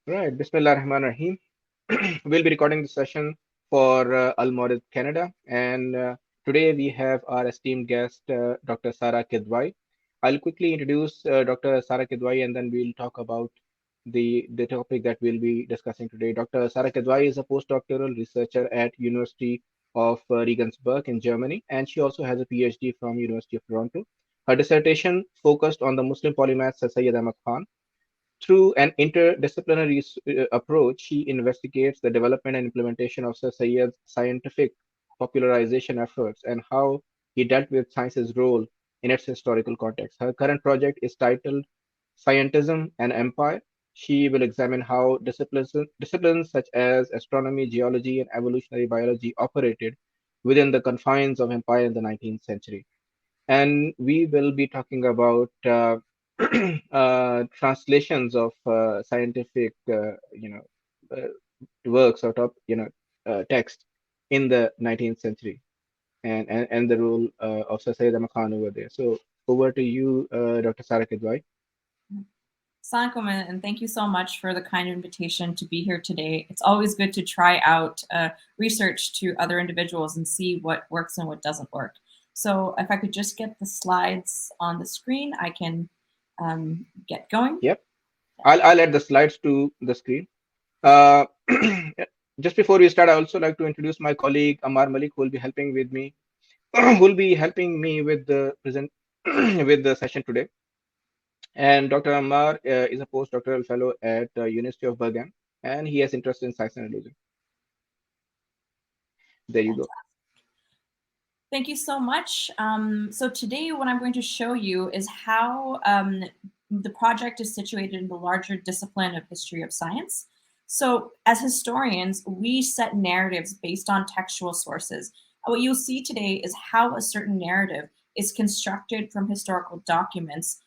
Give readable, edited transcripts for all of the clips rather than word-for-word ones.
Right, Bismillah Rahman Rahim. We'll be recording the session for Al Canada, and today we have our esteemed guest, Dr. Sara Qidwai. I'll quickly introduce Dr. Sara Qidwai, and then we'll talk about the topic that we'll be discussing today. Dr. Sara Qidwai is a postdoctoral researcher at University of Regensburg in Germany, and she also has a PhD from University of Toronto. Her dissertation focused on the Muslim polymath Sir Sayyid Ahmad Khan. Through an interdisciplinary approach, he investigates the development and implementation of Sir Sayyid's scientific popularization efforts and how he dealt with science's role in its historical context. Her current project is titled Scientism and Empire. She will examine how disciplines such as astronomy, geology, and evolutionary biology operated within the confines of empire in the 19th century. And we will be talking about translations of scientific, works or text in the 19th century, and the role of Sir Syed Ahmad Khan over there. So over to you, Dr. Sara Kidwai. Assalamualaikum, and thank you so much for the kind invitation to be here today. It's always good to try out research to other individuals and see what works and what doesn't work. So if I could just get the slides on the screen, I can get going. Yep, I'll add the slides to the screen. Uh, just before we start, I also like to introduce my colleague Amar Malik, who will be helping with me, who will be helping me with the present with the session today. And Dr. Ammar is a postdoctoral fellow at the University of Bergen, and he has interest in science and religion. There you go. Thank you so much. So today what I'm going to show you is how the project is situated in the larger discipline of history of science. So as historians, we set narratives based on textual sources. What you'll see today is how a certain narrative is constructed from historical documents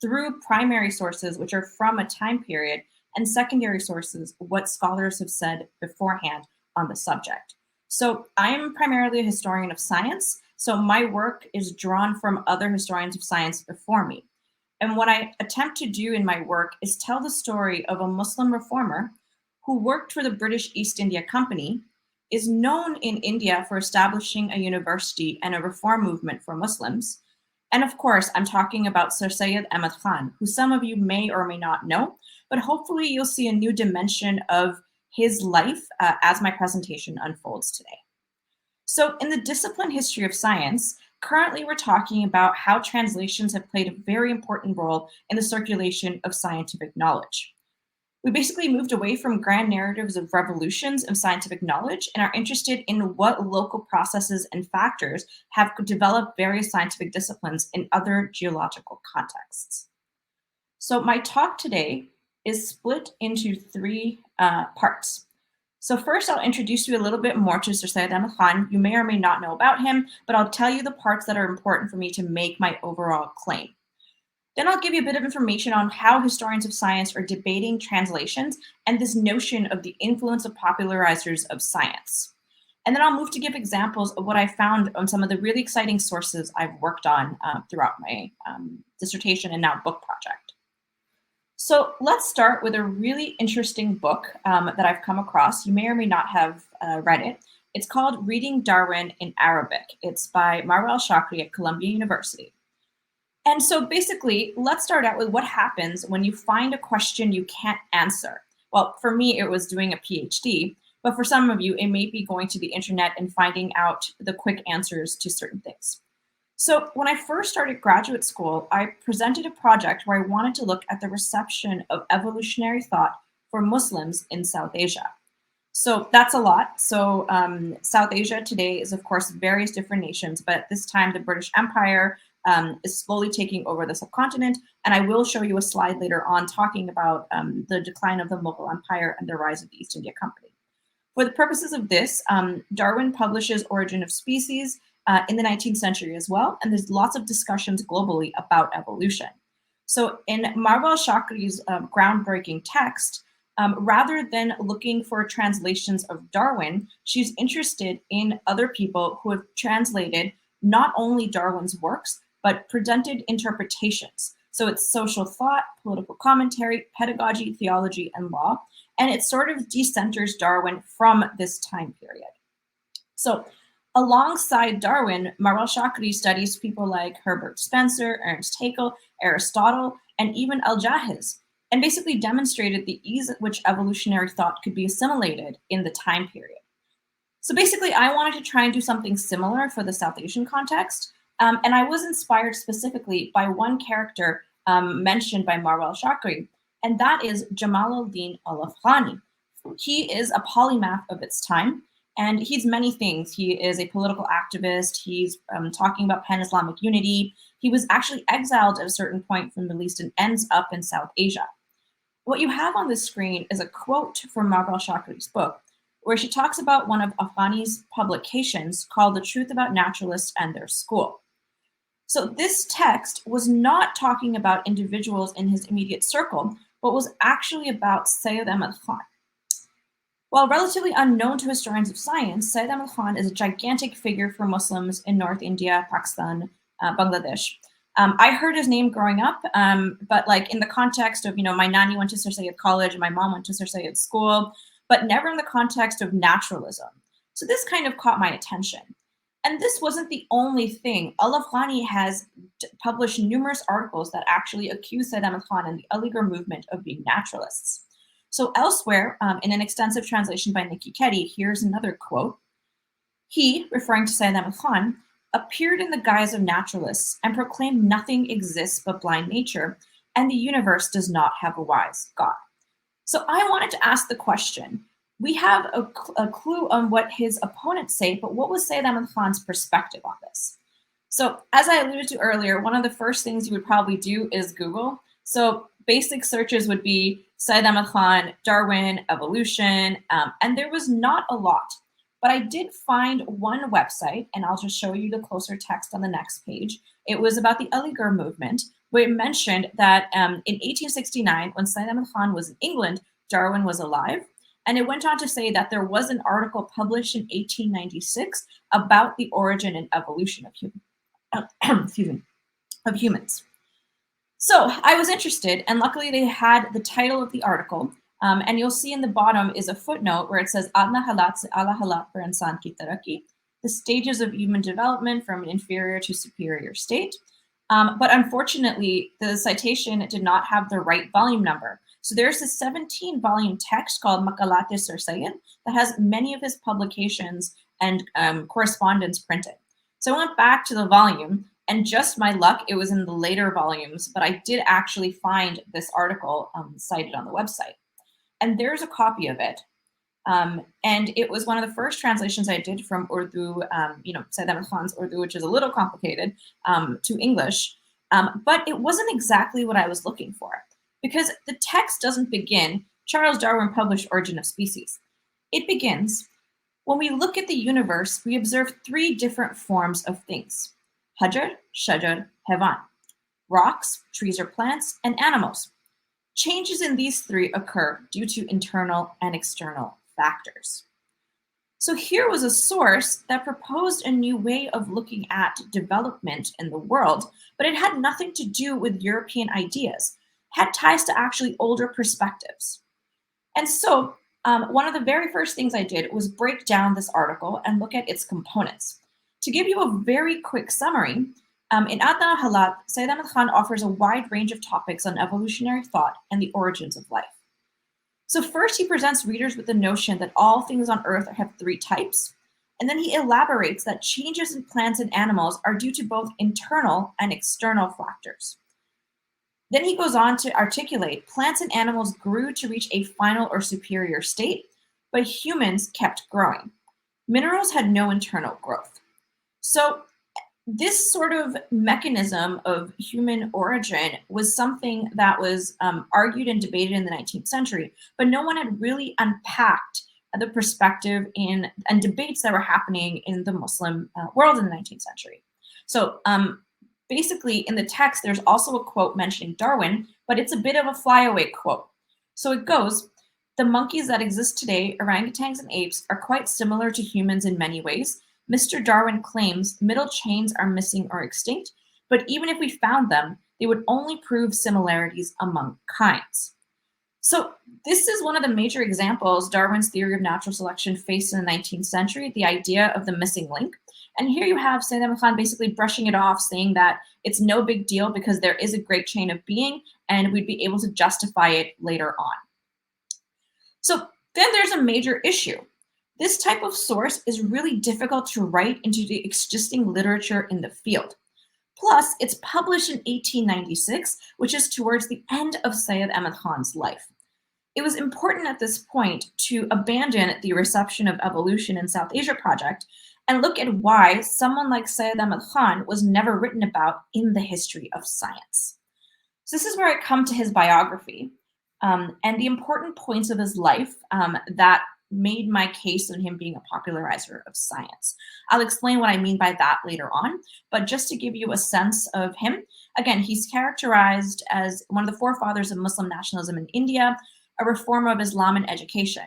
through primary sources, which are from a time period, and secondary sources, what scholars have said beforehand on the subject. So I'm primarily a historian of science, so my work is drawn from other historians of science before me. And what I attempt to do in my work is tell the story of a Muslim reformer who worked for the British East India Company, is known in India for establishing a university and a reform movement for Muslims. And of course, I'm talking about Sir Sayyid Ahmad Khan, who some of you may or may not know, but hopefully you'll see a new dimension of his life as my presentation unfolds today. So in the discipline history of science, currently we're talking about how translations have played a very important role in the circulation of scientific knowledge. We basically moved away from grand narratives of revolutions of scientific knowledge and are interested in what local processes and factors have developed various scientific disciplines in other geological contexts. So my talk today is split into three parts. So first, I'll introduce you a little bit more to Sir Sayyid Ahmad Khan. You may or may not know about him, but I'll tell you the parts that are important for me to make my overall claim. Then I'll give you a bit of information on how historians of science are debating translations and this notion of the influence of popularizers of science. And then I'll move to give examples of what I found on some of the really exciting sources I've worked on throughout my dissertation and now book project. So let's start with a really interesting book that I've come across. You may or may not have read it. It's called Reading Darwin in Arabic. It's by Marwa al-Shakri at Columbia University. And so basically, let's start out with what happens when you find a question you can't answer. Well, for me, it was doing a PhD, but for some of you, it may be going to the internet and finding out the quick answers to certain things. So when I first started graduate school, I presented a project where I wanted to look at the reception of evolutionary thought for Muslims in South Asia. So that's a lot. So South Asia today is, of course, various different nations, but at this time, the British Empire is slowly taking over the subcontinent. And I will show you a slide later on talking about the decline of the Mughal Empire and the rise of the East India Company. For the purposes of this, Darwin publishes Origin of Species in the 19th century as well, and there's lots of discussions globally about evolution. So in Marwa al-Shakri's groundbreaking text, rather than looking for translations of Darwin, she's interested in other people who have translated not only Darwin's works, but presented interpretations. So it's social thought, political commentary, pedagogy, theology, and law. And it sort of decenters Darwin from this time period. So alongside Darwin, Marwal Shakri studies people like Herbert Spencer, Ernst Haeckel, Aristotle, and even Al-Jahiz, and basically demonstrated the ease at which evolutionary thought could be assimilated in the time period. So basically, I wanted to try and do something similar for the South Asian context, and I was inspired specifically by one character mentioned by Marwal Shakri, and that is Jamal al-Din al-Afghani. He is a polymath of its time, and he's many things. He is a political activist. He's talking about pan-Islamic unity. He was actually exiled at a certain point from the Middle East and ends up in South Asia. What you have on the screen is a quote from Marwal Shakri's book, where she talks about one of Afghani's publications called The Truth About Naturalists and Their School. So this text was not talking about individuals in his immediate circle, but was actually about Syed Ahmad Khan. While relatively unknown to historians of science, Syed Ahmad Khan is a gigantic figure for Muslims in North India, Pakistan, Bangladesh. I heard his name growing up, but like in the context of, my nanny went to Sir Syed College and my mom went to Sir Syed School, but never in the context of naturalism. So this kind of caught my attention. And this wasn't the only thing. Al-Afghani has published numerous articles that actually accuse Syed Ahmad Khan and the Aligarh movement of being naturalists. So elsewhere, in an extensive translation by Nikki Keddy, here's another quote. He, referring to Syed Ahmad Khan, appeared in the guise of naturalists and proclaimed nothing exists but blind nature, and the universe does not have a wise God. So I wanted to ask the question, we have a clue on what his opponents say, but what was Syed Ahmad Khan's perspective on this? So as I alluded to earlier, one of the first things you would probably do is Google. So basic searches would be Syed Ahmad Khan, Darwin, evolution, and there was not a lot. But I did find one website, and I'll just show you the closer text on the next page. It was about the Aligarh movement, where it mentioned that in 1869, when Syed Ahmad Khan was in England, Darwin was alive. And it went on to say that there was an article published in 1896 about the origin and evolution of humans. So I was interested, and luckily they had the title of the article, and you'll see in the bottom is a footnote where it says Adna halat se ala halat per insan ki taraqi, the stages of human development from an inferior to superior state. But unfortunately, the citation did not have the right volume number. So there's a 17-volume text called Maqalat Sir Syed that has many of his publications and correspondence printed. So I went back to the volume, and just my luck, it was in the later volumes, but I did actually find this article cited on the website. And there's a copy of it. And it was one of the first translations I did from Urdu, Syed Ahmad Khan's Urdu, which is a little complicated, to English. But it wasn't exactly what I was looking for, because the text doesn't begin, Charles Darwin published Origin of Species. It begins, when we look at the universe, we observe three different forms of things: Hajar, Shajar, Hewan, rocks, trees or plants, and animals. Changes in these three occur due to internal and external factors. So here was a source that proposed a new way of looking at development in the world, but it had nothing to do with European ideas, had ties to actually older perspectives. And so one of the very first things I did was break down this article and look at its components. To give you a very quick summary, in Adna Halat, Syed Ahmad Khan offers a wide range of topics on evolutionary thought and the origins of life. So first, he presents readers with the notion that all things on Earth have three types, and then he elaborates that changes in plants and animals are due to both internal and external factors. Then he goes on to articulate plants and animals grew to reach a final or superior state, but humans kept growing. Minerals had no internal growth. So this sort of mechanism of human origin was something that was argued and debated in the 19th century, but no one had really unpacked the perspective and debates that were happening in the Muslim world in the 19th century. So basically in the text, there's also a quote mentioning Darwin, but it's a bit of a flyaway quote. So it goes, the monkeys that exist today, orangutans and apes, are quite similar to humans in many ways. Mr. Darwin claims middle chains are missing or extinct, but even if we found them, They would only prove similarities among kinds. So this is one of the major examples Darwin's theory of natural selection faced in the 19th century, the idea of the missing link. And here you have Syed Ahmad Khan basically brushing it off, saying that it's no big deal because there is a great chain of being, and we'd be able to justify it later on. So then there's a major issue. This type of source is really difficult to write into the existing literature in the field. Plus, it's published in 1896, which is towards the end of Syed Ahmad Khan's life. It was important at this point to abandon the reception of evolution in South Asia project and look at why someone like Syed Ahmad Khan was never written about in the history of science. So this is where I come to his biography and the important points of his life that made my case on him being a popularizer of science. I'll explain what I mean by that later on, but just to give you a sense of him, again, he's characterized as one of the forefathers of Muslim nationalism in India, a reformer of Islam and education.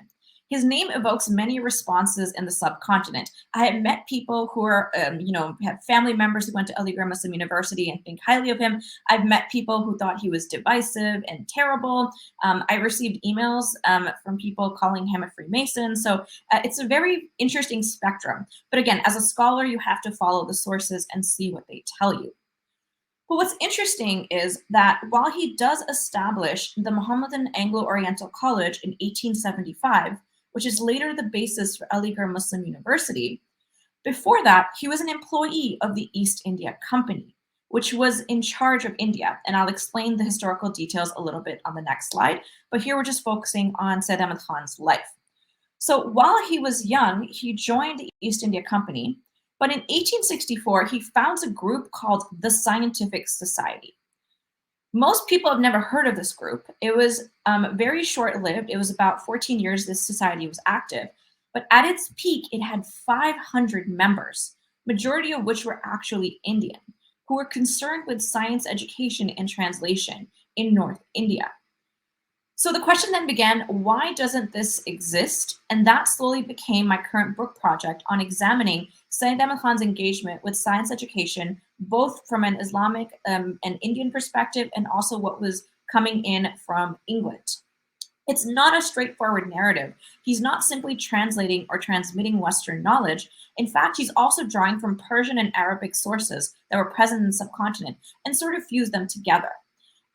His name evokes many responses in the subcontinent. I have met people who are, have family members who went to Aligarh Muslim University and think highly of him. I've met people who thought he was divisive and terrible. I received emails from people calling him a Freemason. So it's a very interesting spectrum. But again, as a scholar, you have to follow the sources and see what they tell you. But what's interesting is that while he does establish the Mohammedan Anglo-Oriental College in 1875, which is later the basis for Aligarh Muslim University, before that, he was an employee of the East India Company, which was in charge of India. And I'll explain the historical details a little bit on the next slide. But here we're just focusing on Syed Ahmad Khan's life. So while he was young, he joined the East India Company. But in 1864, he founds a group called the Scientific Society. Most people have never heard of this group. It was very short-lived. It was about 14 years this society was active. But at its peak, it had 500 members, majority of which were actually Indian, who were concerned with science education and translation in North India. So the question then began, why doesn't this exist? And that slowly became my current book project on examining Syed Ahmad Khan's engagement with science education, both from an Islamic and Indian perspective, and also what was coming in from England. It's not a straightforward narrative. He's not simply translating or transmitting Western knowledge. In fact, he's also drawing from Persian and Arabic sources that were present in the subcontinent and sort of fused them together.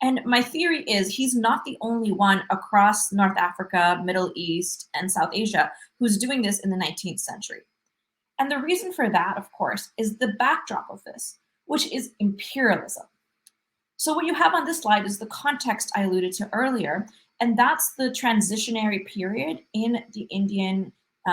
And my theory is he's not the only one across North Africa, Middle East, and South Asia who's doing this in the 19th century. And the reason for that, of course, is the backdrop of this, which is imperialism. So what you have on this slide is the context I alluded to earlier, and that's the transitionary period in the Indian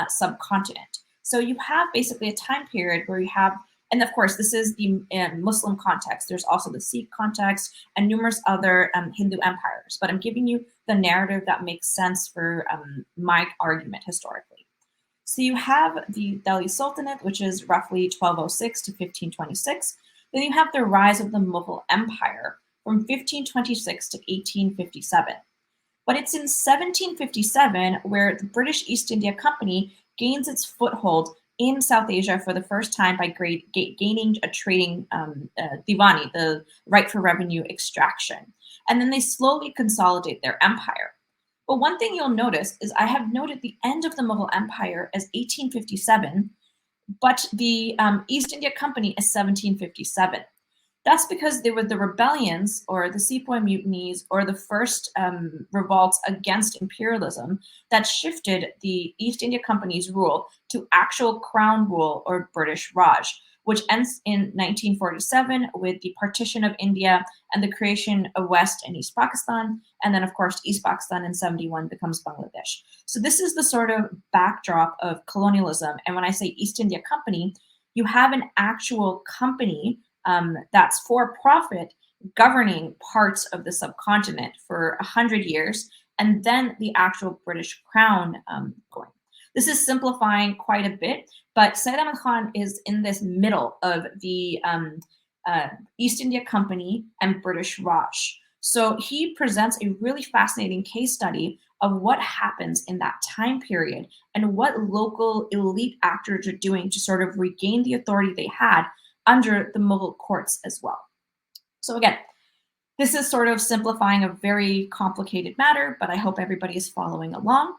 subcontinent. So you have basically a time period where you have, and of course, this is the Muslim context. There's also the Sikh context and numerous other Hindu empires. But I'm giving you the narrative that makes sense for my argument historically. So you have the Delhi Sultanate, which is roughly 1206 to 1526. Then you have the rise of the Mughal Empire from 1526 to 1857. But it's in 1757 where the British East India Company gains its foothold in South Asia for the first time by gaining a trading divani, the right for revenue extraction. And then they slowly consolidate their empire. But one thing you'll notice is I have noted the end of the Mughal Empire as 1857, but the East India Company as 1757. That's because there were the rebellions or the Sepoy mutinies or the first revolts against imperialism that shifted the East India Company's rule to actual crown rule or British Raj, which ends in 1947 with the partition of India and the creation of West and East Pakistan. And then, of course, East Pakistan in 71 becomes Bangladesh. So this is the sort of backdrop of colonialism. And when I say East India Company, you have an actual company that's for profit governing parts of the subcontinent for 100 years, and then the actual British crown going. This is simplifying quite a bit, but Syed Ahmad Khan is in this middle of the East India Company and British Raj. So he presents a really fascinating case study of what happens in that time period and what local elite actors are doing to sort of regain the authority they had under the Mughal courts as well. So again, This is sort of simplifying a very complicated matter, but I hope everybody is following along.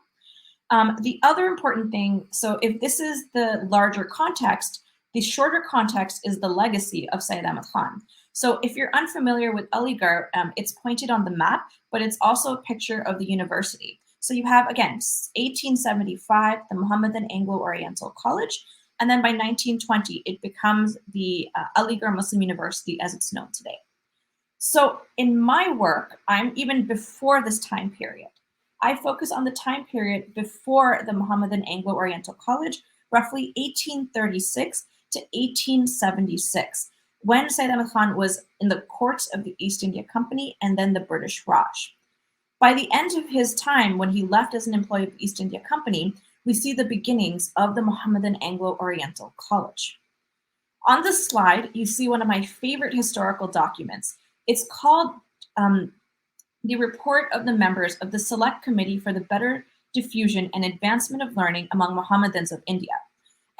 The other important thing, so if this is the larger context, the shorter context is the legacy of Syed Ahmad Khan. So if you're unfamiliar with Aligarh, it's pointed on the map, but it's also a picture of the university. So you have, again, 1875, the Mohammedan Anglo-Oriental College, and then by 1920, it becomes the Aligarh Muslim University as it's known today. So in my work, I'm even before this time period. I focus on the time period before the Mohammedan Anglo-Oriental College, roughly 1836 to 1876, when Syed Ahmad Khan was in the courts of the East India Company and then the British Raj. By the end of his time, when he left as an employee of the East India Company, we see the beginnings of the Mohammedan Anglo-Oriental College. On this slide, you see one of my favorite historical documents. It's called the Report of the Members of the Select Committee for the Better Diffusion and Advancement of Learning Among Mohammedans of India.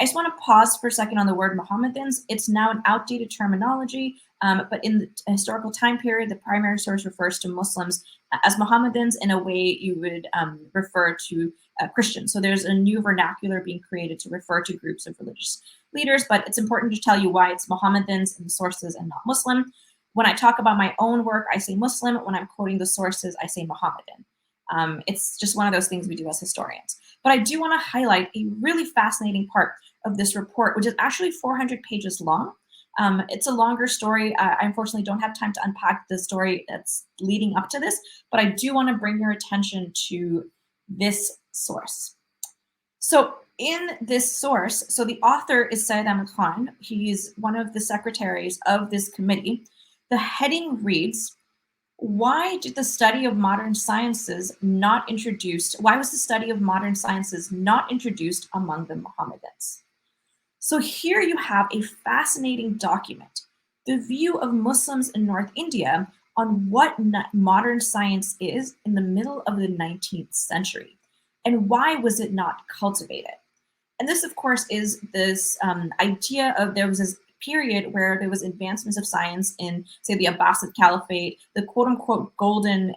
I just want to pause for a second on the word Mohammedans. It's now an outdated terminology, but in the historical time period, the primary source refers to Muslims as Mohammedans in a way you would refer to Christians. So there's a new vernacular being created to refer to groups of religious leaders, but it's important to tell you why it's Mohammedans in the sources and not Muslim. When I talk about my own work, I say Muslim. When I'm quoting the sources, I say Mohammedan. It's just one of those things we do as historians. But I do want to highlight a really fascinating part of this report, which is actually 400 pages long. It's a longer story. I unfortunately don't have time to unpack the story that's leading up to this, but I do want to bring your attention to this source. So in this source, so the author is Syed Ahmad Khan. He's one of the secretaries of this committee. The heading reads, why was the study of modern sciences not introduced among the Mohammedans? So here you have a fascinating document, the view of Muslims in North India on what modern science is in the middle of the 19th century, and why was it not cultivated? And this, of course, is this idea of there was this period where there was advancements of science in, say, the Abbasid Caliphate, the quote-unquote golden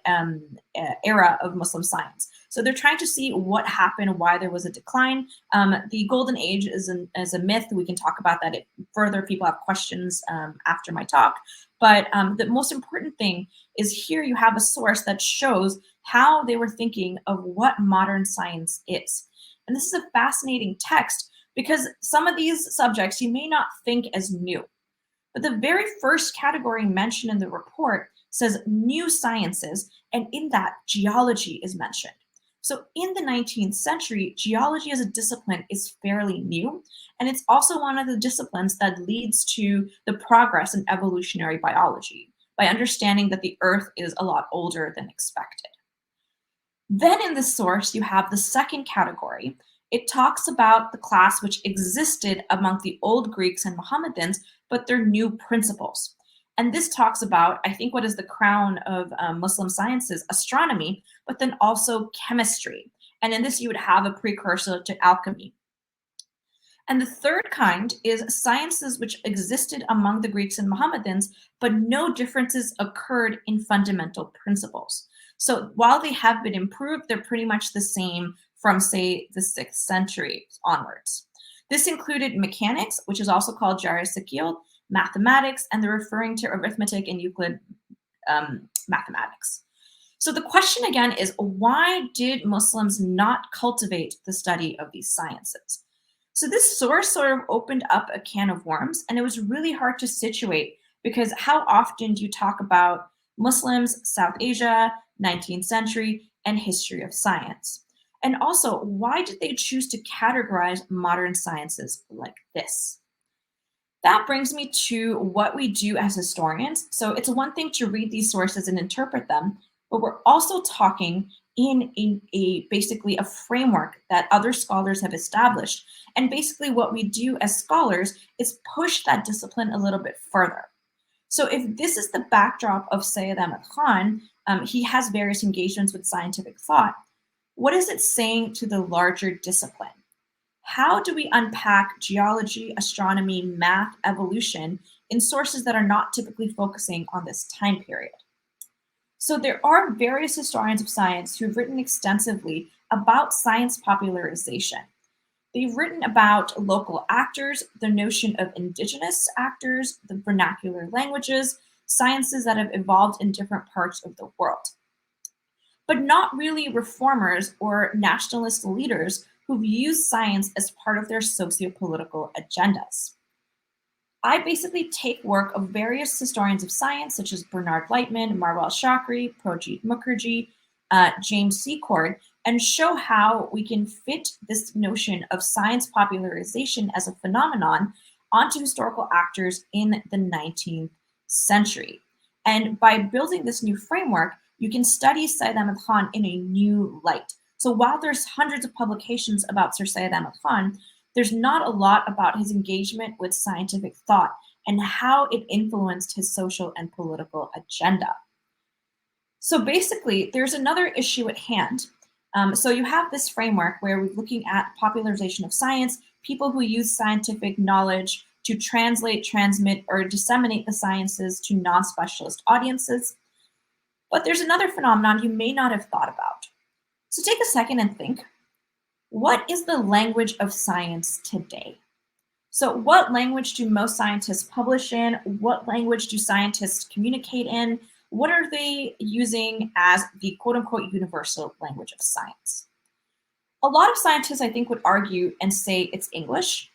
era of Muslim science. So they're trying to see what happened, why there was a decline. The golden age is a myth. We can talk about that if further people have questions after my talk. But the most important thing is here you have a source that shows how they were thinking of what modern science is. And this is a fascinating text because some of these subjects you may not think as new. But the very first category mentioned in the report says new sciences, and in that, geology is mentioned. So in the 19th century, geology as a discipline is fairly new, and it's also one of the disciplines that leads to the progress in evolutionary biology, by understanding that the Earth is a lot older than expected. Then in the source, you have the second category. It talks about the class which existed among the old Greeks and Mohammedans, but their new principles. And this talks about, I think, what is the crown of Muslim sciences, astronomy, but then also chemistry. And in this, you would have a precursor to alchemy. And the third kind is sciences which existed among the Greeks and Mohammedans, but no differences occurred in fundamental principles. So while they have been improved, they're pretty much the same from, say, the 6th century onwards. This included mechanics, which is also called Jar-e-Saqil, mathematics, and they're referring to arithmetic and Euclid mathematics. So the question again is, why did Muslims not cultivate the study of these sciences? So this source sort of opened up a can of worms, and it was really hard to situate because how often do you talk about Muslims, South Asia, 19th century, and history of science? And also, why did they choose to categorize modern sciences like this? That brings me to what we do as historians. So it's one thing to read these sources and interpret them, but we're also talking in basically a framework that other scholars have established. And basically what we do as scholars is push that discipline a little bit further. So if this is the backdrop of Syed Ahmad Khan, he has various engagements with scientific thought. What is it saying to the larger discipline? How do we unpack geology, astronomy, math, evolution in sources that are not typically focusing on this time period? So there are various historians of science who've written extensively about science popularization. They've written about local actors, the notion of indigenous actors, the vernacular languages, sciences that have evolved in different parts of the world, but not really reformers or nationalist leaders who've used science as part of their socio-political agendas. I basically take work of various historians of science, such as Bernard Lightman, Marwal Shakri, Projit Mukherjee, James Secord, and show how we can fit this notion of science popularization as a phenomenon onto historical actors in the 19th century. And by building this new framework, you can study Syed Ahmad Khan in a new light. So while there's hundreds of publications about Sir Syed Ahmad Khan, there's not a lot about his engagement with scientific thought and how it influenced his social and political agenda. So basically, there's another issue at hand. So you have this framework where we're looking at popularization of science, people who use scientific knowledge to translate, transmit, or disseminate the sciences to non-specialist audiences. But there's another phenomenon you may not have thought about. So take a second and think, what is the language of science today? So what language do most scientists publish in? What language do scientists communicate in? What are they using as the quote unquote universal language of science? A lot of scientists, I think, would argue and say it's English.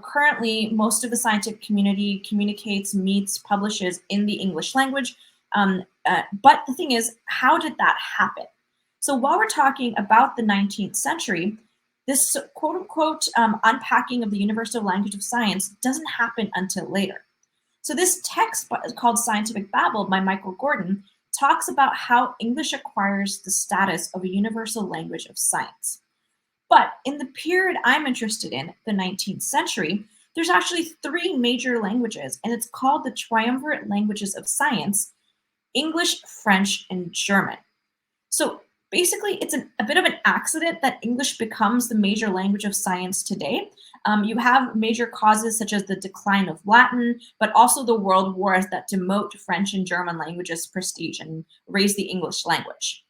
Currently, most of the scientific community communicates, meets, publishes in the English language. But the thing is, how did that happen? So while we're talking about the 19th century, this quote unquote unpacking of the universal language of science doesn't happen until later. So this text called Scientific Babble by Michael Gordon talks about how English acquires the status of a universal language of science. But in the period I'm interested in, the 19th century, there's actually three major languages, and it's called the triumvirate languages of science: English, French, and German. So basically, it's a bit of an accident that English becomes the major language of science today. You have major causes such as the decline of Latin, but also the world wars that demote French and German languages' prestige and raise the English language.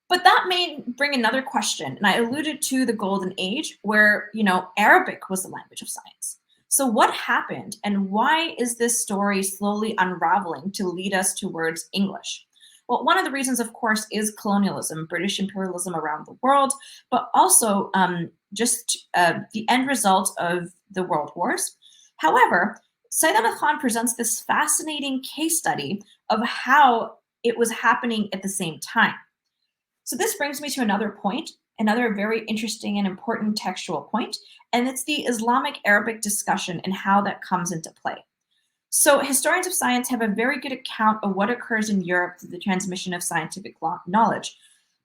But that may bring another question, and I alluded to the golden age where, Arabic was the language of science. So what happened, and why is this story slowly unraveling to lead us towards English? Well, one of the reasons, of course, is colonialism, British imperialism around the world, but also the end result of the world wars. However, Syed Ahmad Khan presents this fascinating case study of how it was happening at the same time. So this brings me to another point, another very interesting and important textual point, and it's the Islamic-Arabic discussion and how that comes into play. So historians of science have a very good account of what occurs in Europe through the transmission of scientific knowledge.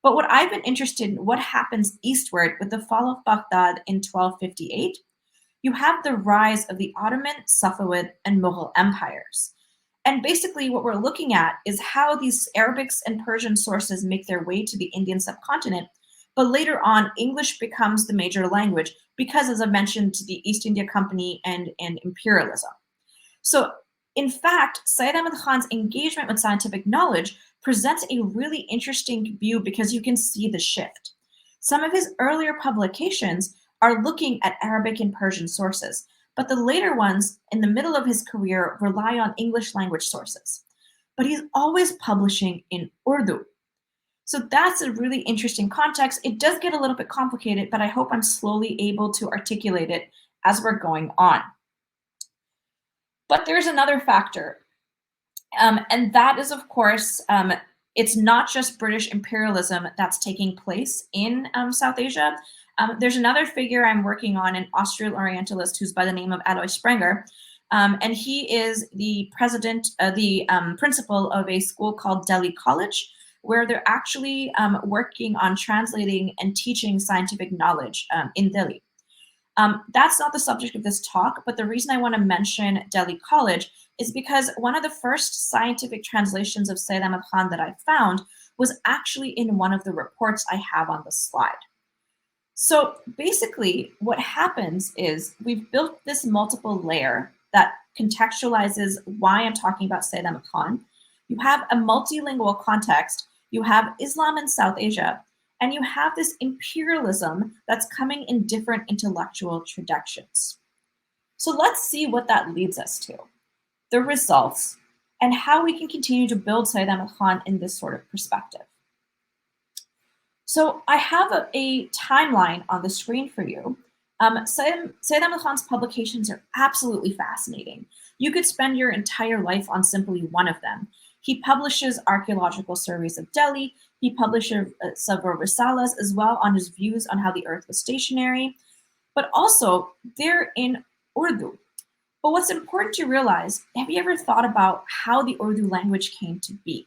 But what I've been interested in, what happens eastward with the fall of Baghdad in 1258, you have the rise of the Ottoman, Safavid, and Mughal empires. And basically what we're looking at is how these Arabics and Persian sources make their way to the Indian subcontinent, but later on, English becomes the major language because, as I mentioned, the East India Company and imperialism. So in fact, Syed Ahmad Khan's engagement with scientific knowledge presents a really interesting view because you can see the shift. Some of his earlier publications are looking at Arabic and Persian sources, but the later ones in the middle of his career rely on English language sources. But he's always publishing in Urdu. So that's a really interesting context. It does get a little bit complicated, but I hope I'm slowly able to articulate it as we're going on. But there's another factor, and that is, of course, it's not just British imperialism that's taking place in South Asia. There's another figure I'm working on, an Austrian Orientalist who's by the name of Alois Sprenger, and he is the principal of a school called Delhi College, where they're actually working on translating and teaching scientific knowledge in Delhi. That's not the subject of this talk, but the reason I want to mention Delhi College is because one of the first scientific translations of Syed Ahmad Khan that I found was actually in one of the reports I have on the slide. So basically what happens is we've built this multiple layer that contextualizes why I'm talking about Syed Ahmad Khan. You have a multilingual context, you have Islam in South Asia, and you have this imperialism that's coming in different intellectual traditions. So let's see what that leads us to, the results, and how we can continue to build Syed Ahmad Khan in this sort of perspective. So I have a timeline on the screen for you. Syed Ahmad Khan's publications are absolutely fascinating. You could spend your entire life on simply one of them. He publishes archaeological surveys of Delhi. He publishes several risalas as well on his views on how the earth was stationary, but also they're in Urdu. But what's important to realize, have you ever thought about how the Urdu language came to be?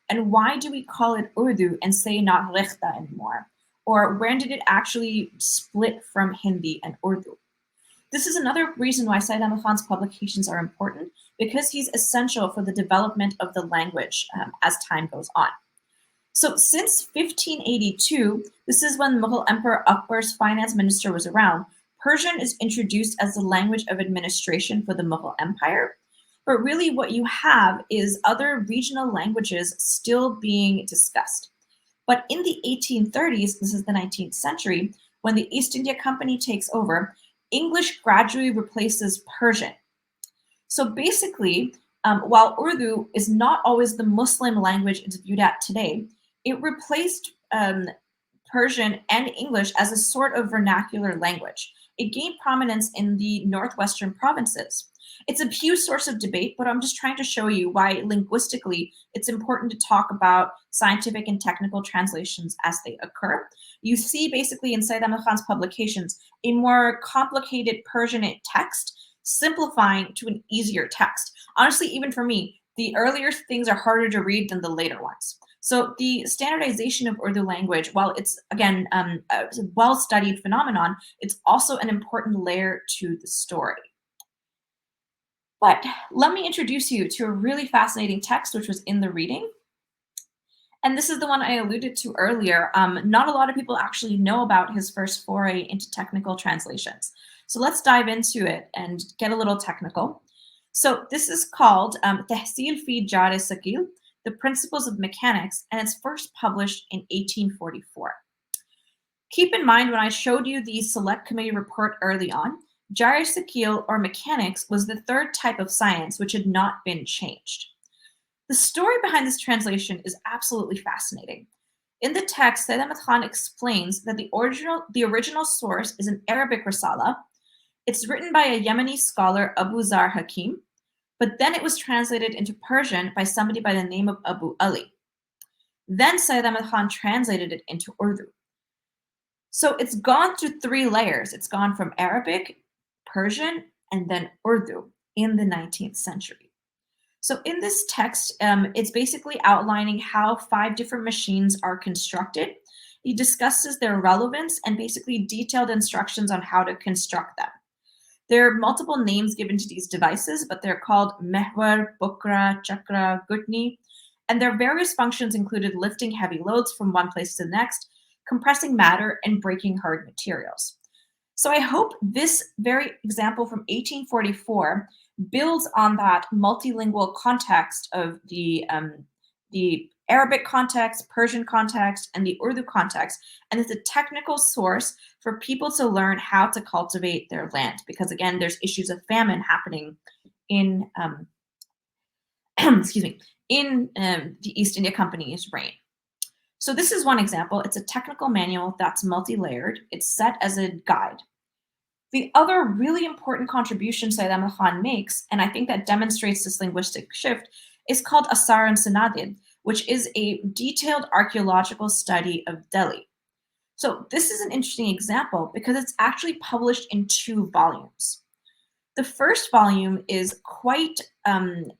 And why do we call it Urdu and say not Rekhta anymore? Or when did it actually split from Hindi and Urdu? This is another reason why Syed Ahmad Khan's publications are important, because he's essential for the development of the language as time goes on. So since 1582, this is when Mughal Emperor Akbar's finance minister was around, Persian is introduced as the language of administration for the Mughal Empire. But really what you have is other regional languages still being discussed. But in the 1830s, this is the 19th century, when the East India Company takes over, English gradually replaces Persian. So basically, while Urdu is not always the Muslim language it's viewed at today, it replaced Persian and English as a sort of vernacular language. It gained prominence in the northwestern provinces. It's a huge source of debate, but I'm just trying to show you why linguistically it's important to talk about scientific and technical translations as they occur. You see basically in Syed Ahmad Khan's publications a more complicated Persianate text simplifying to an easier text. Honestly, even for me, the earlier things are harder to read than the later ones. So the standardization of Urdu language, while it's, again, a well-studied phenomenon, it's also an important layer to the story. But let me introduce you to a really fascinating text which was in the reading. And this is the one I alluded to earlier. Not a lot of people actually know about his first foray into technical translations. So let's dive into it and get a little technical. So this is called Tehsil fi Jar-e-Saqil, The Principles of Mechanics, and it's first published in 1844. Keep in mind when I showed you the Select Committee report early on, Jar-e-Saqil, or mechanics, was the third type of science which had not been changed. The story behind this translation is absolutely fascinating. In the text, Syed Ahmad Khan explains that the original source is an Arabic risala. It's written by a Yemeni scholar, Abu Zar Hakim, but then it was translated into Persian by somebody by the name of Abu Ali. Then Syed Ahmad Khan translated it into Urdu. So it's gone through three layers. It's gone from Arabic, Persian, and then Urdu in the 19th century. So in this text, it's basically outlining how 5 different machines are constructed. He discusses their relevance and basically detailed instructions on how to construct them. There are multiple names given to these devices, but they're called mehwar, bukra, chakra, gutni, and their various functions included lifting heavy loads from one place to the next, compressing matter, and breaking hard materials. So I hope this very example from 1844 builds on that multilingual context of the Arabic context, Persian context, and the Urdu context, and it's a technical source for people to learn how to cultivate their land, because again, there's issues of famine happening in excuse me, in the East India Company's reign. So this is one example. It's a technical manual that's multi-layered. It's set as a guide. The other really important contribution Syed Ahmad Khan makes, and I think that demonstrates this linguistic shift, is called Asar and Sanadid, which is a detailed archaeological study of Delhi. So this is an interesting example because it's actually published in 2 volumes. The first volume is quite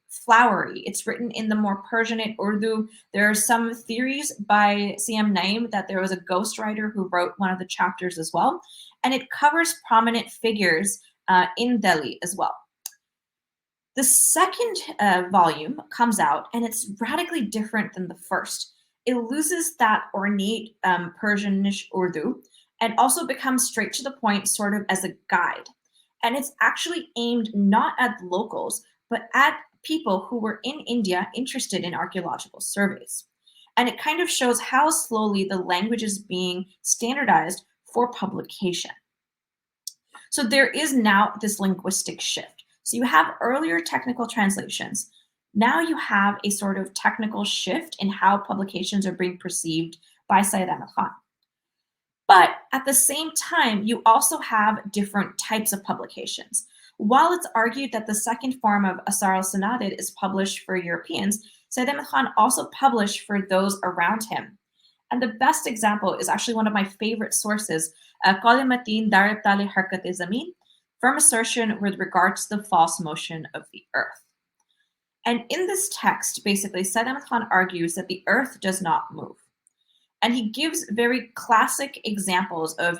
flowery. It's written in the more Persianate Urdu. There are some theories by C.M. Naim that there was a ghostwriter who wrote one of the chapters as well. And it covers prominent figures in Delhi as well. The second volume comes out and it's radically different than the first. It loses that ornate Persianish Urdu and also becomes straight to the point, sort of as a guide. And it's actually aimed not at locals, but at people who were in India interested in archaeological surveys. And it kind of shows how slowly the language is being standardized for publication. So there is now this linguistic shift. So you have earlier technical translations. Now you have a sort of technical shift in how publications are being perceived by Syed Ahmad Khan. But at the same time, you also have different types of publications. While it's argued that the second form of Asar al-Sanadid is published for Europeans, Syed Ahmad Khan also published for those around him. And the best example is actually one of my favorite sources, Qual-e-Mateen Dar-e Harkat-e-Zameen, firm assertion with regards to the false motion of the earth. And in this text, basically, Syed Ahmad Khan argues that the earth does not move. And he gives very classic examples of,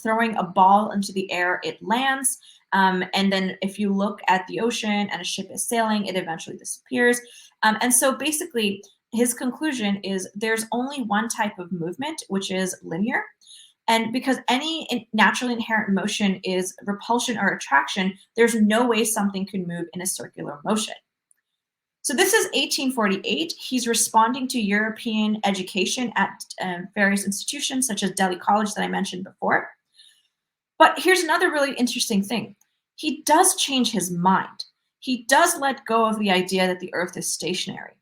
throwing a ball into the air, it lands. And then if you look at the ocean and a ship is sailing, it eventually disappears. And so basically, his conclusion is there's only one type of movement, which is linear. And because any naturally inherent motion is repulsion or attraction, there's no way something can move in a circular motion. So this is 1848. He's responding to European education at various institutions, such as Delhi College that I mentioned before. But here's another really interesting thing. He does change his mind. He does let go of the idea that the earth is stationary.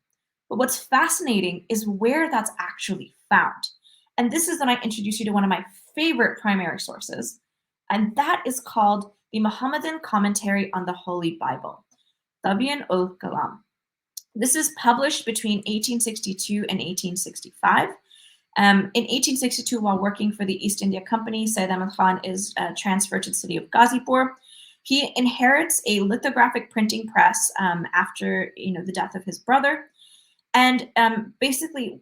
But what's fascinating is where that's actually found. And this is when I introduce you to one of my favorite primary sources, and that is called the Muhammadan Commentary on the Holy Bible, Tabiyun-al-Kalam. This is published between 1862 and 1865. In 1862, while working for the East India Company, Syed Ahmad Khan is transferred to the city of Ghazipur. He inherits a lithographic printing press after the death of his brother. And basically,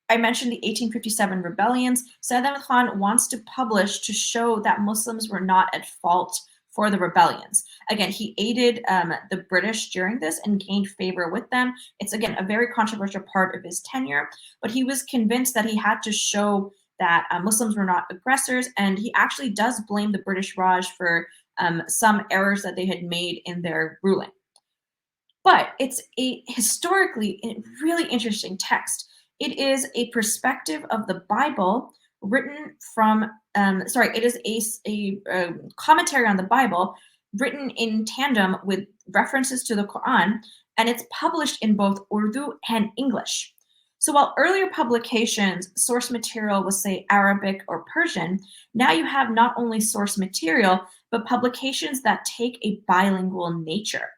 I mentioned the 1857 rebellions. Syed Ahmad Khan wants to publish to show that Muslims were not at fault for the rebellions. Again, he aided the British during this and gained favor with them. It's, again, a very controversial part of his tenure, but he was convinced that he had to show that Muslims were not aggressors, and he actually does blame the British Raj for some errors that they had made in their ruling. But it's a historically really interesting text. It is a perspective of the Bible written from, it is a commentary on the Bible written in tandem with references to the Quran, and it's published in both Urdu and English. So while earlier publications, source material was, say, Arabic or Persian, now you have not only source material, but publications that take a bilingual nature.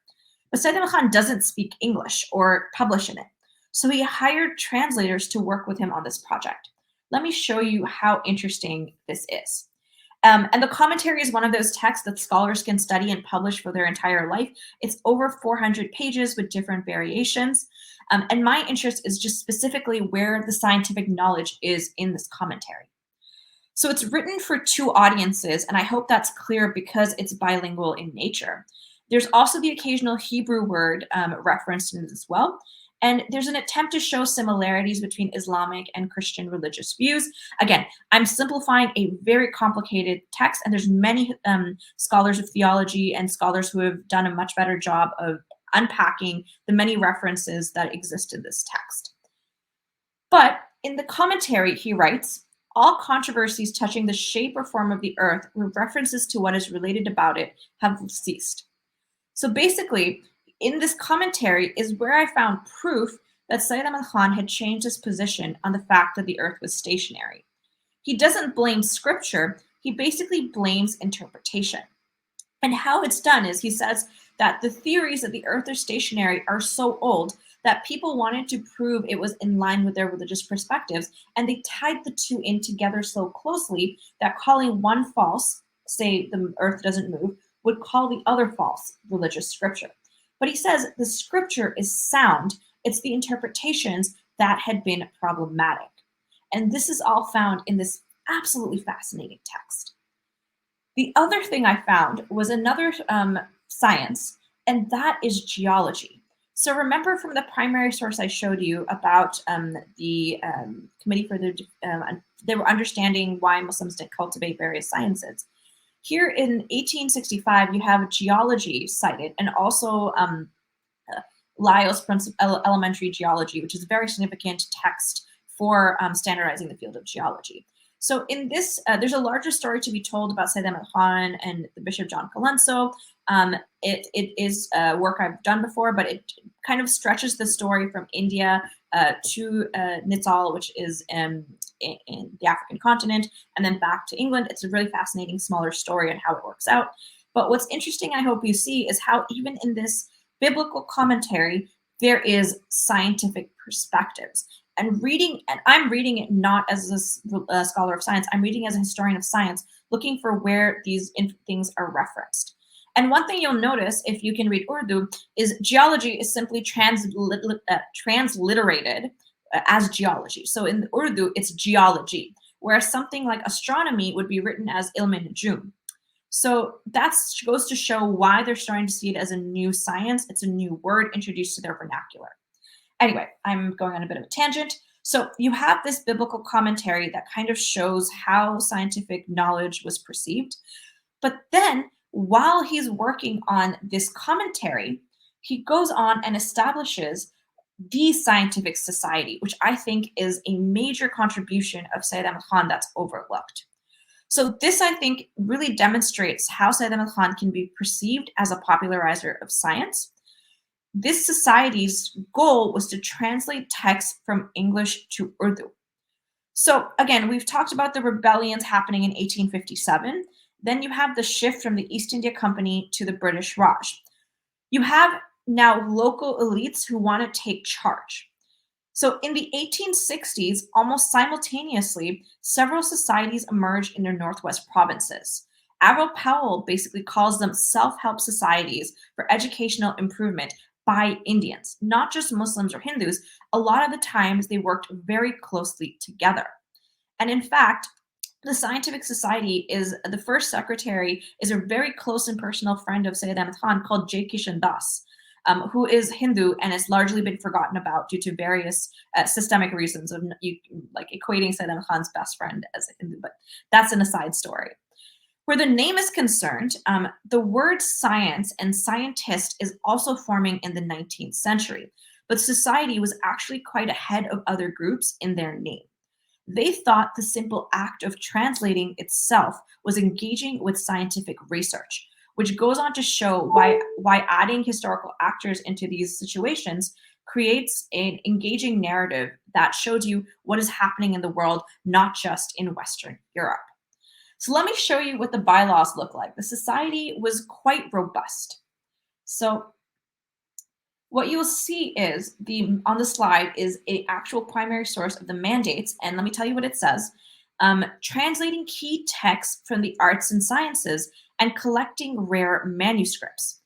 But Syed Ahmad Khan doesn't speak English or publish in it. So he hired translators to work with him on this project. Let me show you how interesting this is. And the commentary is one of those texts that scholars can study and publish for their entire life. It's over 400 pages with different variations. And my interest is just specifically where the scientific knowledge is in this commentary. So it's written for two audiences, and I hope that's clear because it's bilingual in nature. There's also the occasional Hebrew word referenced in it as well. And there's an attempt to show similarities between Islamic and Christian religious views. Again, I'm simplifying a very complicated text, and there's many scholars of theology and scholars who have done a much better job of unpacking the many references that exist in this text. But in the commentary, he writes, all controversies touching the shape or form of the earth with references to what is related about it have ceased. So basically, in this commentary is where I found proof that Syed Ahmad Khan had changed his position on the fact that the earth was stationary. He doesn't blame scripture, he basically blames interpretation. And how it's done is he says that the theories that the earth is stationary are so old that people wanted to prove it was in line with their religious perspectives, and they tied the two in together so closely that calling one false, say the earth doesn't move, would call the other false religious scripture. But he says the scripture is sound. It's the interpretations that had been problematic. And this is all found in this absolutely fascinating text. The other thing I found was another science, and that is geology. So remember from the primary source I showed you about the Committee for the, they were understanding why Muslims didn't cultivate various sciences. Here in 1865, you have geology cited, and also Lyell's Elementary Geology, which is a very significant text for standardizing the field of geology. So in this, there's a larger story to be told about Syed Ahmad Khan and the Bishop John Colenso. It is work I've done before, but it kind of stretches the story from India to Natal, which is in the African continent, and then back to England. It's a really fascinating, smaller story and how it works out. But what's interesting, I hope you see, is how even in this biblical commentary, there is scientific perspectives. And I'm reading it not as a scholar of science, I'm reading as a historian of science, looking for where these things are referenced. And one thing you'll notice, if you can read Urdu, is geology is simply transliterated as geology. So in Urdu, it's geology, whereas something like astronomy would be written as ilm-e-nujum. So that goes to show why they're starting to see it as a new science. It's a new word introduced to their vernacular. Anyway, I'm going on a bit of a tangent. So you have this biblical commentary that kind of shows how scientific knowledge was perceived. But then while he's working on this commentary, he goes on and establishes the scientific society, which I think is a major contribution of Syed Ahmad Khan that's overlooked. So this, I think, really demonstrates how Syed Ahmad Khan can be perceived as a popularizer of science. This society's goal was to translate texts from English to Urdu. So again, we've talked about the rebellions happening in 1857. Then you have the shift from the East India Company to the British Raj. You have now local elites who want to take charge. So in the 1860s, almost simultaneously, several societies emerged in their Northwest provinces. Avril Powell basically calls them self-help societies for educational improvement by Indians, not just Muslims or Hindus. A lot of the times they worked very closely together. And in fact, the Scientific Society is the first secretary is a very close and personal friend of Syed Ahmad Khan called J. Kishan Das, who is Hindu and has largely been forgotten about due to various systemic reasons of like equating Syed Ahmad Khan's best friend as a Hindu, but that's an aside story. Where the name is concerned, the word science and scientist is also forming in the 19th century, but society was actually quite ahead of other groups in their name. They thought the simple act of translating itself was engaging with scientific research, which goes on to show why adding historical actors into these situations creates an engaging narrative that shows you what is happening in the world, not just in Western Europe. So let me show you what the bylaws look like. The society was quite robust. So what you'll see is on the slide is an actual primary source of the mandates. And let me tell you what it says. Translating key texts from the arts and sciences and collecting rare manuscripts.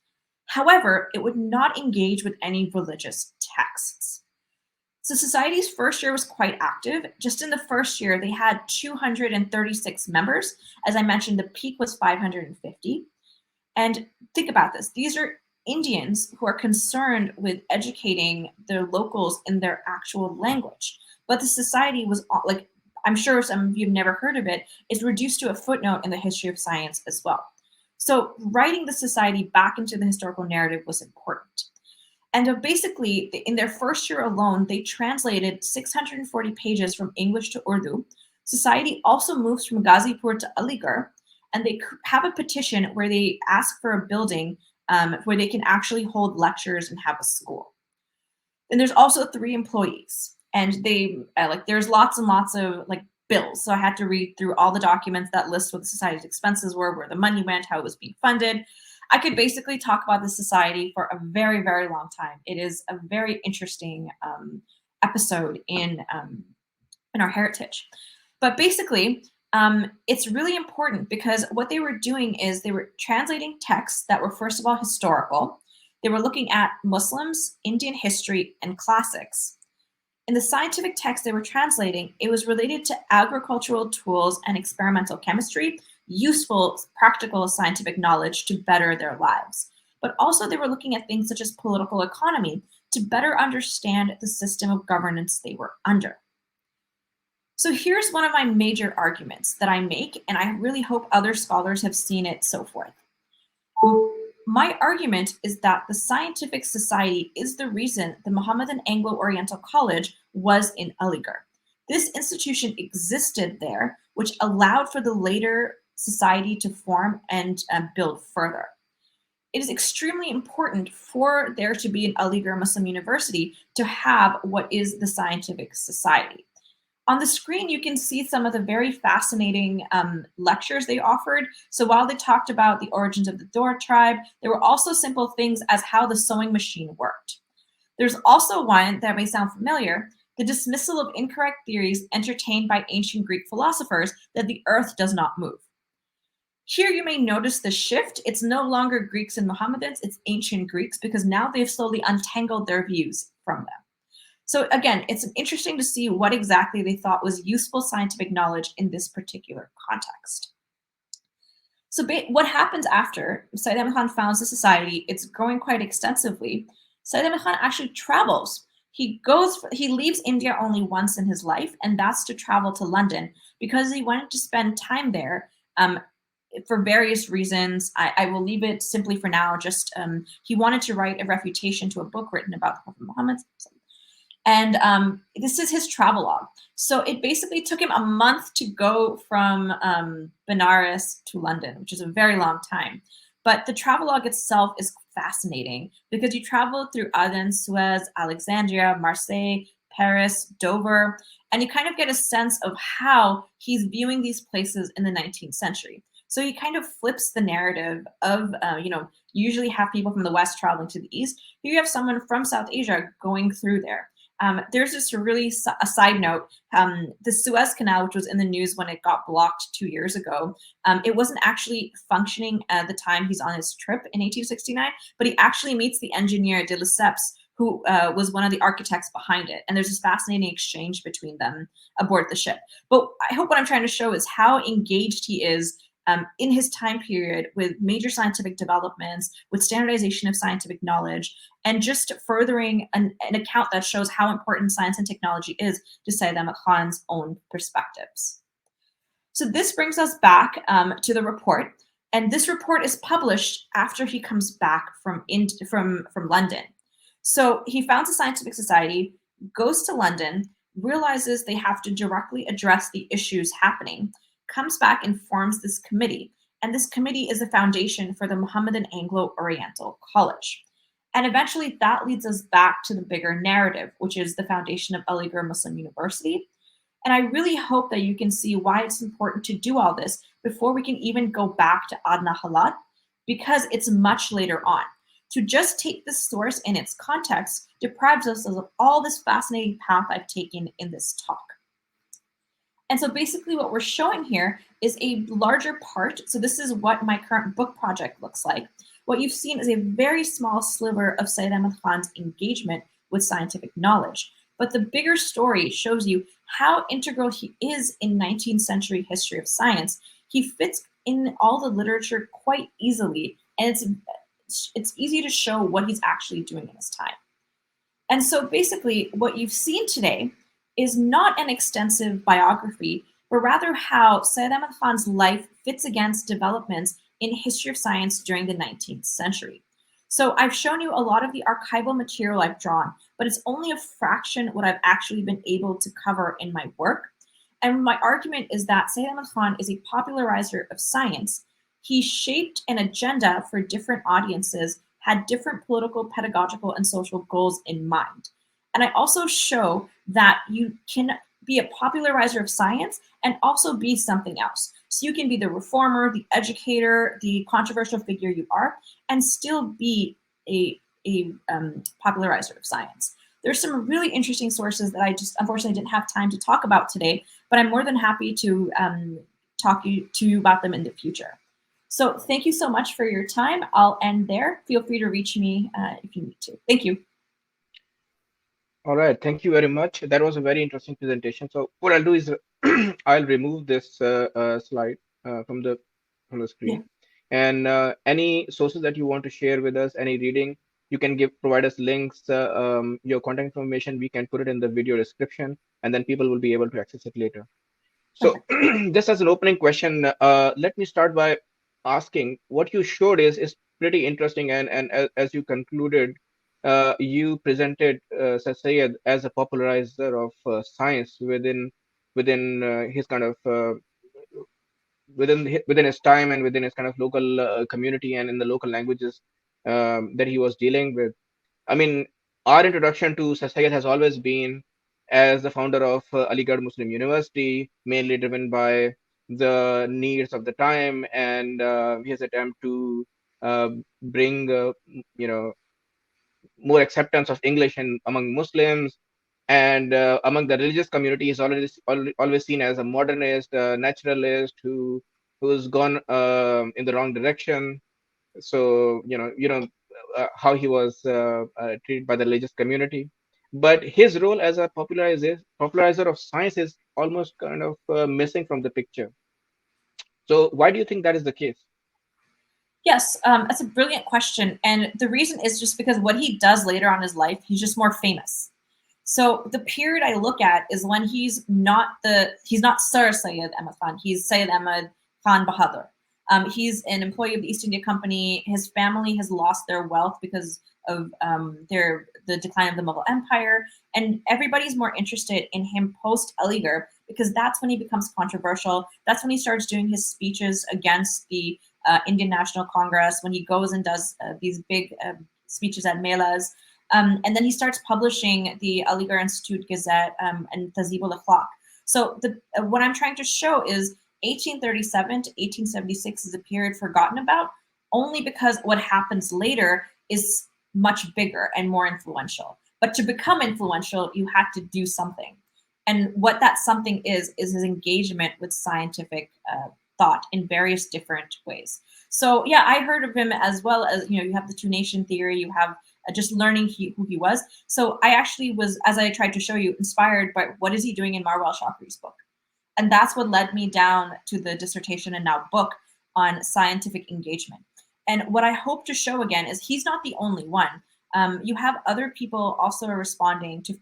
However, it would not engage with any religious texts. So society's first year was quite active. Just in the first year, they had 236 members. As I mentioned, the peak was 550. And think about this. These are Indians who are concerned with educating their locals in their actual language. But the society was, like, I'm sure some of you have never heard of it, is reduced to a footnote in the history of science as well. So writing the society back into the historical narrative was important. And basically, in their first year alone, they translated 640 pages from English to Urdu. Society also moves from Ghazipur to Aligarh, and they have a petition where they ask for a building where they can actually hold lectures and have a school. Then there's also 3 employees, and they there's lots and lots of bills. So I had to read through all the documents that list what the society's expenses were, where the money went, how it was being funded. I could basically talk about the society for a very, very long time. It is a very interesting episode in our heritage. But basically, it's really important because what they were doing is they were translating texts that were, first of all, historical. They were looking at Muslims, Indian history, and classics. In the scientific text they were translating, it was related to agricultural tools and experimental chemistry, useful, practical scientific knowledge to better their lives. But also they were looking at things such as political economy to better understand the system of governance they were under. So here's one of my major arguments that I make, and I really hope other scholars have seen it so forth. My argument is that the scientific society is the reason the Mohammedan Anglo-Oriental College was in Aligarh. This institution existed there, which allowed for the later society to form and build further. It is extremely important for there to be an Aligarh Muslim University to have what is the scientific society. On the screen, you can see some of the very fascinating lectures they offered. So while they talked about the origins of the Dor tribe, there were also simple things as how the sewing machine worked. There's also one that may sound familiar, the dismissal of incorrect theories entertained by ancient Greek philosophers that the earth does not move. Here you may notice the shift. It's no longer Greeks and Mohammedans, it's ancient Greeks, because now they've slowly untangled their views from them. So again, it's interesting to see what exactly they thought was useful scientific knowledge in this particular context. So what happens after Syed Ahmad Khan founds the society? It's growing quite extensively. Syed Ahmad Khan actually travels. He leaves India only once in his life, and that's to travel to London because he wanted to spend time there for various reasons. I will leave it simply for now. Just he wanted to write a refutation to a book written about the Prophet Muhammad. And this is his travelogue. So it basically took him a month to go from Benares to London, which is a very long time. But the travelogue itself is fascinating because you travel through Aden, Suez, Alexandria, Marseille, Paris, Dover, and you kind of get a sense of how he's viewing these places in the 19th century. So he kind of flips the narrative of, usually have people from the West traveling to the East. Here you have someone from South Asia going through there. There's just a side note, the Suez Canal, which was in the news when it got blocked 2 years ago, it wasn't actually functioning at the time he's on his trip in 1869, but he actually meets the engineer de Lesseps, who was one of the architects behind it. And there's this fascinating exchange between them aboard the ship. But I hope what I'm trying to show is how engaged he is in his time period with major scientific developments, with standardization of scientific knowledge, and just furthering an account that shows how important science and technology is to Syed Ahmad Khan's own perspectives. So this brings us back to the report. And this report is published after he comes back from London. So he founds a scientific society, goes to London, realizes they have to directly address the issues happening, comes back and forms this committee. And this committee is the foundation for the Mohammedan Anglo-Oriental College. And eventually that leads us back to the bigger narrative, which is the foundation of Aligarh Muslim University. And I really hope that you can see why it's important to do all this before we can even go back to Adna Halat, because it's much later on. To just take the source in its context deprives us of all this fascinating path I've taken in this talk. And so basically what we're showing here is a larger part. So this is what my current book project looks like. What you've seen is a very small sliver of Syed Ahmad Khan's engagement with scientific knowledge. But the bigger story shows you how integral he is in 19th century history of science. He fits in all the literature quite easily, and it's easy to show what he's actually doing in his time. And so basically what you've seen today is not an extensive biography, but rather how Syed Ahmad Khan's life fits against developments in history of science during the 19th century. So I've shown you a lot of the archival material I've drawn, but it's only a fraction what I've actually been able to cover in my work. And my argument is that Syed Ahmad Khan is a popularizer of science. He shaped an agenda for different audiences, had different political, pedagogical, and social goals in mind. And I also show that you can be a popularizer of science and also be something else. So you can be the reformer, the educator, the controversial figure you are, and still be a popularizer of science. There's some really interesting sources that I just unfortunately didn't have time to talk about today, but I'm more than happy to talk to you about them in the future. So thank you so much for your time. I'll end there. Feel free to reach me if you need to. Thank you. All right, thank you very much. That was a very interesting presentation. So what I'll do is I'll remove this slide from the screen. Yeah. And any sources that you want to share with us, any reading, you can provide us links, your contact information. We can put it in the video description, and then people will be able to access it later. So just as an opening question, let me start by asking, what you showed is pretty interesting. And as you concluded, you presented Sir Syed as a popularizer of science within his kind of within his time and within his kind of local community and in the local languages that he was dealing with. I mean, our introduction to Sir Syed has always been as the founder of Aligarh Muslim University, mainly driven by the needs of the time and his attempt to bring, you know, more acceptance of English among Muslims. And among the religious community, he's always seen as a modernist, naturalist who's gone in the wrong direction. So how he was treated by the religious community, but his role as a popularizer of science is almost kind of missing from the picture. So why do you think that is the case? Yes, that's a brilliant question. And the reason is just because what he does later on in his life, he's just more famous. So the period I look at is when he's not Sir Sayyid Ahmad Khan, he's Syed Ahmad Khan Bahadur. He's an employee of the East India Company. His family has lost their wealth because of the decline of the Mughal Empire, and everybody's more interested in him post Aligarh because that's when he becomes controversial. That's when he starts doing his speeches against the Indian National Congress, when he goes and does these big speeches at melas. And then he starts publishing the Aligarh Institute Gazette and Tahzib-ul-Akhlaq. So what I'm trying to show is 1837 to 1876 is a period forgotten about only because what happens later is much bigger and more influential. But to become influential, you had to do something. And what that something is his engagement with scientific thought in various different ways. So yeah, I heard of him as well as, you have the two nation theory, you have just learning who he was. So I actually was, as I tried to show you, inspired by what is he doing in Marwal Shakri's book. And that's what led me down to the dissertation and now book on scientific engagement. And what I hope to show again is he's not the only one. You have other people also responding to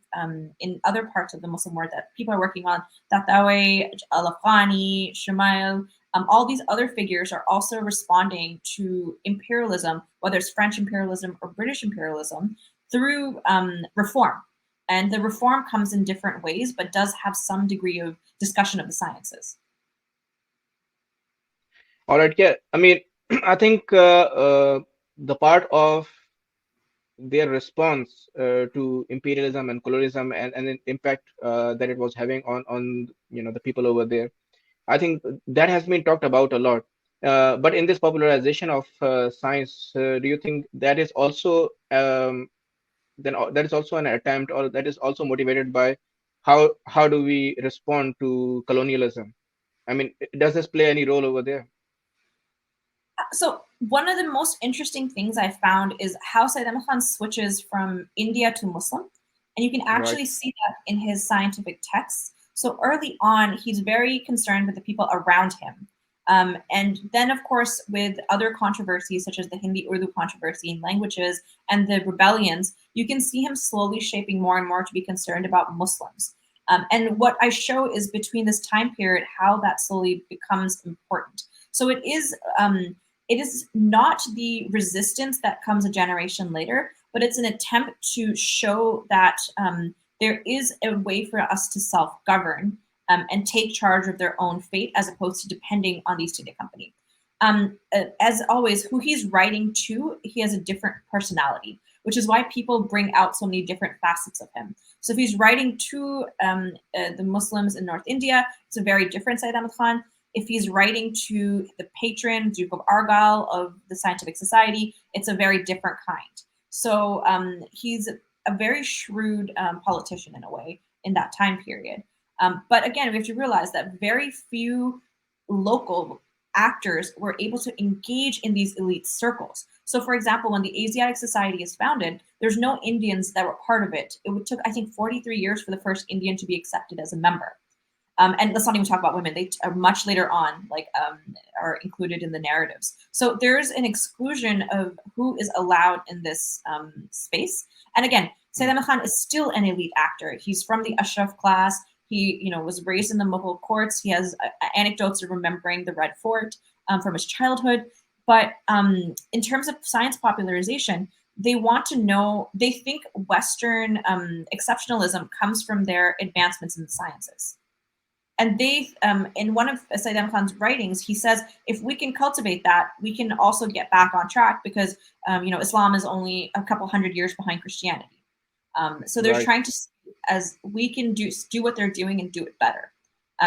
in other parts of the Muslim world that people are working on. Tatawe, Al-Afghani, Shumail, all these other figures are also responding to imperialism, whether it's French imperialism or British imperialism, through reform. And the reform comes in different ways, but does have some degree of discussion of the sciences. All right, yeah. I mean, I think the part of their response to imperialism and colonialism and the impact that it was having on the people over there, I think that has been talked about a lot. But in this popularization of science, do you think that is also that is also an attempt, or that is also motivated by how do we respond to colonialism? I mean, does this play any role over there? So one of the most interesting things I found is how Syed Ahmad Khan switches from India to Muslim. And you can Right. actually see that in his scientific texts. So early on, he's very concerned with the people around him. And then, of course, with other controversies, such as the Hindi-Urdu controversy in languages and the rebellions, you can see him slowly shaping more and more to be concerned about Muslims. And what I show is between this time period, how that slowly becomes important. So it is not the resistance that comes a generation later, but it's an attempt to show that there is a way for us to self-govern and take charge of their own fate as opposed to depending on the East India Company. As always, who he's writing to, he has a different personality, which is why people bring out so many different facets of him. So if he's writing to the Muslims in North India, it's a very different Syed Ahmad Khan. If he's writing to the patron, Duke of Argyll of the Scientific Society, it's a very different kind. So he's a very shrewd politician in a way in that time period. But again, we have to realize that very few local actors were able to engage in these elite circles. So for example, when the Asiatic Society is founded, there's no Indians that were part of it. It took, I think, 43 years for the first Indian to be accepted as a member. And let's not even talk about women. They are much later on, are included in the narratives. So there's an exclusion of who is allowed in this space. And again, Syed Ahmad Khan is still an elite actor. He's from the Ashraf class. He, was raised in the Mughal courts. He has anecdotes of remembering the Red Fort from his childhood. But in terms of science popularization, they want to know, they think Western exceptionalism comes from their advancements in the sciences. And they, in one of Syed Ahmad Khan's writings, he says, if we can cultivate that, we can also get back on track because, Islam is only a couple hundred years behind Christianity. So they're Right. trying to see as we can do what they're doing and do it better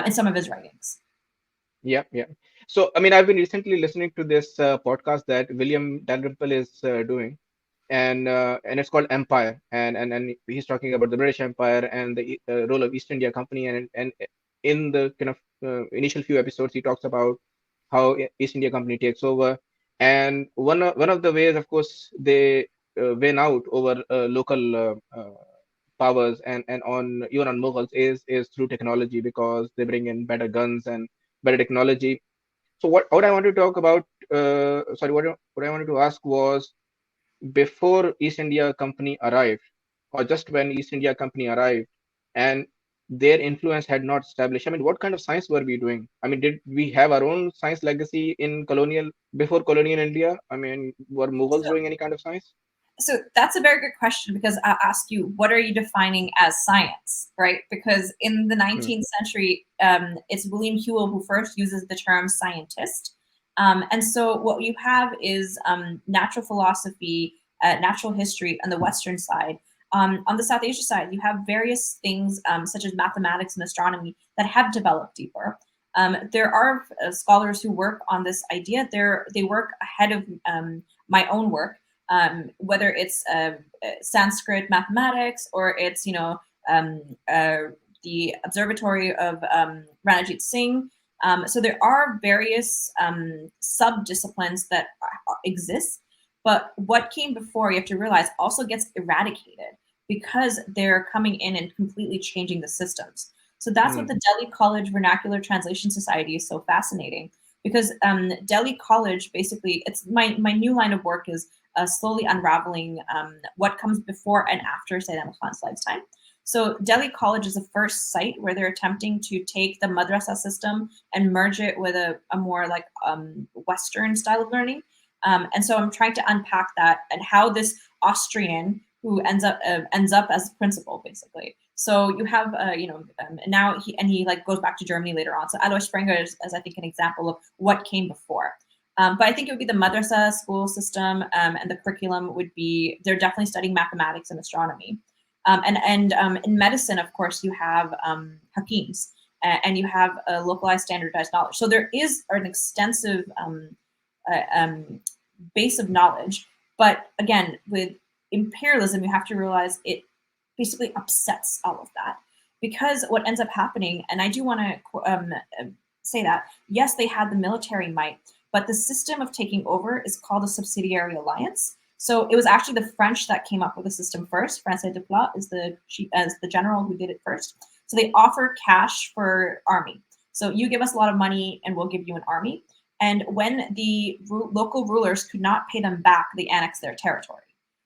in some of his writings. Yeah, yeah. So, I mean, I've been recently listening to this podcast that William Dalrymple is doing, and it's called Empire, and he's talking about the British Empire and the role of East India Company, and in the kind of initial few episodes, he talks about how East India Company takes over, and one of the ways, of course, they win out over local powers and on even on Mughals is through technology because they bring in better guns and better technology. So what I want to talk about, sorry, what I wanted to ask was before East India Company arrived, or just when East India Company arrived, and their influence had not established. I mean, what kind of science were we doing? I mean, did we have our own science legacy in colonial before colonial India? I mean, were Mughals So, doing any kind of science? so that's a very good question because I'll ask you, what are you defining as science, right? Because in the Hmm. 19th century, it's William Whewell who first uses the term scientist. And so what you have is natural philosophy, natural history on the Western side. On the South Asia side, you have various things such as mathematics and astronomy that have developed deeper. There are scholars who work on this idea. They work ahead of my own work, whether it's Sanskrit mathematics or it's um, uh, the observatory of Ranajit Singh. So there are various sub-disciplines that exist, but what came before, you have to realize, also gets eradicated because they're coming in and completely changing the systems. So that's what Hmm. the Delhi College Vernacular Translation Society is so fascinating because Delhi College basically, it's my new line of work is slowly unraveling what comes before and after Syed Ahmad Khan's lifetime. So Delhi College is the first site where they're attempting to take the madrasa system and merge it with a more like Western style of learning. And so I'm trying to unpack that and how this Austrian who ends up as principal basically. So you have and now he like goes back to Germany later on. So Alois Sprenger is I think an example of what came before. But I think it would be the madrasa school system, and the curriculum would be they're definitely studying mathematics and astronomy. And in medicine, of course, you have hakims and you have a localized standardized knowledge. So there is an extensive uh, um, base of knowledge. But again, with imperialism, you have to realize it basically upsets all of that because what ends up happening, and I do want to say that, yes, they had the military might, but the system of taking over is called a subsidiary alliance. So it was actually the French that came up with the system first. Francois Duplat is the chief, as the general who did it first. So they offer cash for army. So you give us a lot of money and we'll give you an army. And when the local rulers could not pay them back, they annexed their territory.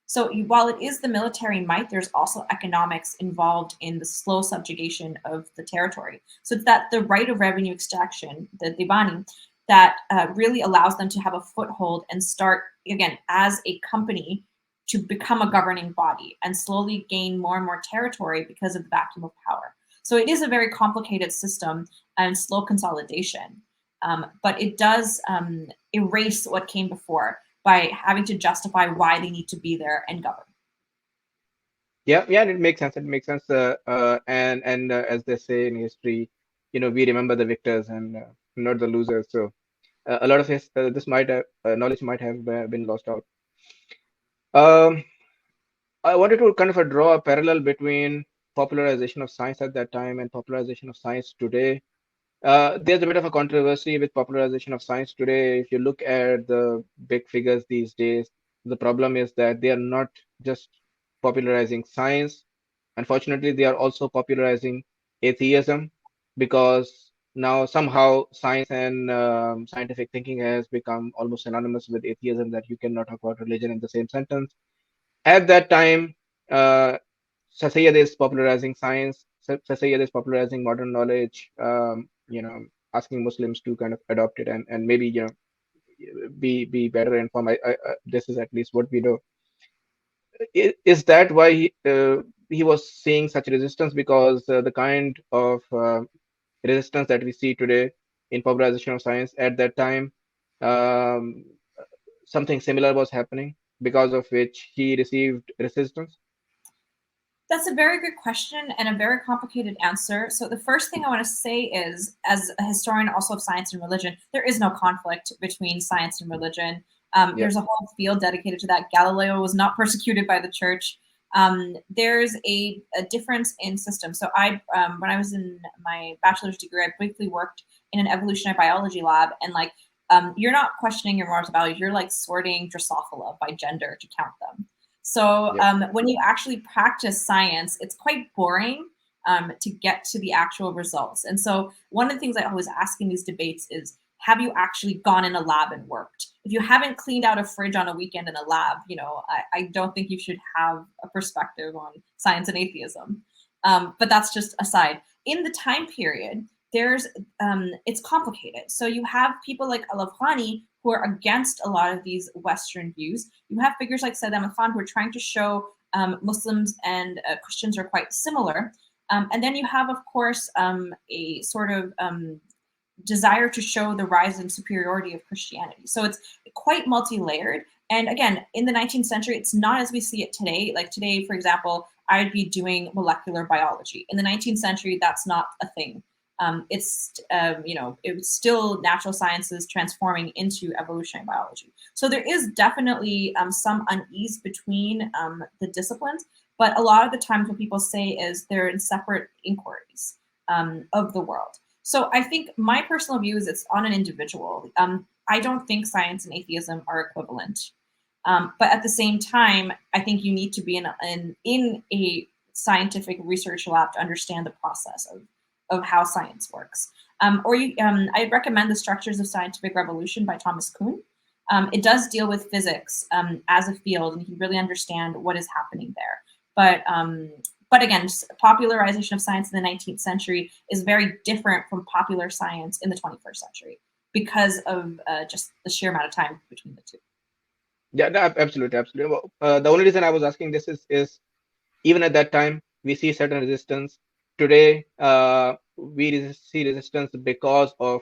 So while it is the military might, there's also economics involved in the slow subjugation of the territory. So it's that the right of revenue extraction, the Divani, that really allows them to have a foothold and start, again, as a company to become a governing body and slowly gain more and more territory because of the vacuum of power. So it is a very complicated system and slow consolidation. But it does erase what came before by having to justify why they need to be there and govern. Yeah, yeah, it makes sense. It makes sense. And as they say in history, we remember the victors and not the losers. So a lot of this might have, knowledge might have been lost out. Um, I wanted to kind of draw a parallel between popularization of science at that time and popularization of science today. There's a bit of a controversy with popularization of science today. If you look at the big figures these days, the problem is that they are not just popularizing science. Unfortunately, they are also popularizing atheism because now somehow science and scientific thinking has become almost synonymous with atheism, that you cannot talk about religion in the same sentence. At that time, Sir Sayyid is popularizing science. Sir Sayyid is popularizing modern knowledge. Asking Muslims to kind of adopt it and maybe be better informed. This is at least what we know. Is that why he was seeing such resistance? Because the kind of resistance that we see today in popularization of science at that time, um, something similar was happening, because of which he received resistance. That's a very good question and a very complicated answer. So the first thing I want to say is, as a historian also of science and religion, there is no conflict between science and religion. Yeah. There's a whole field dedicated to that. Galileo was not persecuted by the church. There's a difference in systems. So when I was in my bachelor's degree, I briefly worked in an evolutionary biology lab, and like you're not questioning your moral values. You're like sorting Drosophila by gender to count them. So when you actually practice science, it's quite boring to get to the actual results. And so one of the things I always ask in these debates is, have you actually gone in a lab and worked? If you haven't cleaned out a fridge on a weekend in a lab, I don't think you should have a perspective on science and atheism. But that's just aside. In the time period, it's complicated. So you have people like Al-Afghani who are against a lot of these Western views. You have figures like Syed Ahmad Khan who are trying to show Muslims and Christians are quite similar. And then you have, of course, a sort of desire to show the rise and superiority of Christianity. So it's quite multi-layered. And again, in the 19th century, it's not as we see it today. Like today, for example, I'd be doing molecular biology. In the 19th century, that's not a thing. It was still natural sciences transforming into evolutionary biology. So there is definitely some unease between the disciplines, but a lot of the times what people say is they're in separate inquiries of the world. So I think my personal view is it's on an individual. I don't think science and atheism are equivalent. But at the same time, I think you need to be in a scientific research lab to understand the process of how science works. I recommend The Structures of Scientific Revolution by Thomas Kuhn. It does deal with physics as a field, and you can really understand what is happening there. But again, popularization of science in the 19th century is very different from popular science in the 21st century because of just the sheer amount of time between the two. Yeah, no, absolutely. The only reason I was asking this is even at that time we see certain resistance. Today, we see resistance because of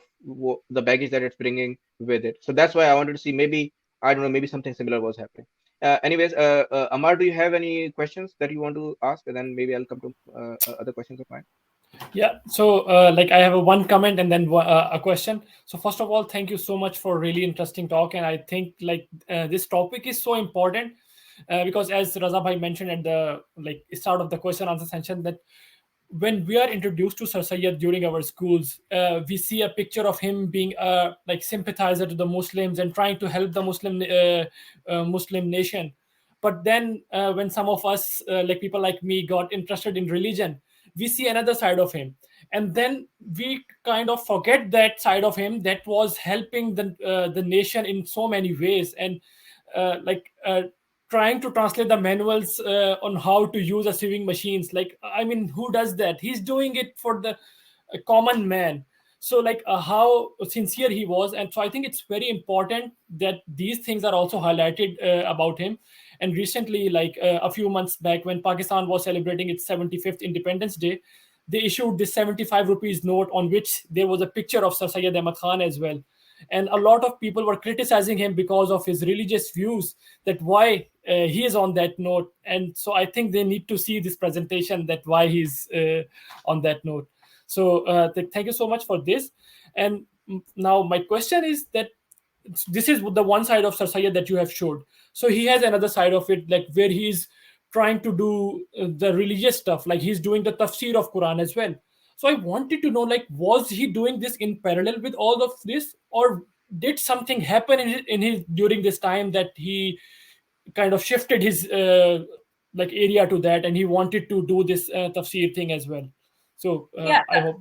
the baggage that it's bringing with it. So that's why I wanted to see, maybe, I don't know, maybe something similar was happening. Anyways, Amar, do you have any questions that you want to ask? And then maybe I'll come to other questions of mine. Yeah, so like I have one comment and then a question. So first of all, thank you so much for really interesting talk, and I think like this topic is so important because as Raza bhai mentioned at the start of the question answer session, that when we are introduced to Sir Syed during our schools, we see a picture of him being a sympathizer to the Muslims and trying to help the Muslim nation. But then when some of us, people like me, got interested in religion, we see another side of him, and then we kind of forget that side of him that was helping the nation in so many ways, and trying to translate the manuals on how to use a sewing machines. I mean, who does that? He's doing it for the common man. So how sincere he was, and so I think it's very important that these things are also highlighted about him. And recently, a few months back, when Pakistan was celebrating its 75th Independence Day, they issued this 75 rupees note on which there was a picture of Sir Sayyid Ahmad Khan as well. And a lot of people were criticizing him because of his religious views, that why he is on that note. And so I think they need to see this presentation, that why he's on that note. So thank you so much for this. And now my question is that this is the one side of Sir Syed that you have showed. So he has another side of it, where he's trying to do the religious stuff, he's doing the tafsir of Quran as well. So I wanted to know, was he doing this in parallel with all of this, or did something happen in his during this time that he kind of shifted his area to that, and he wanted to do this tafsir thing as well? So Yeah, I hope.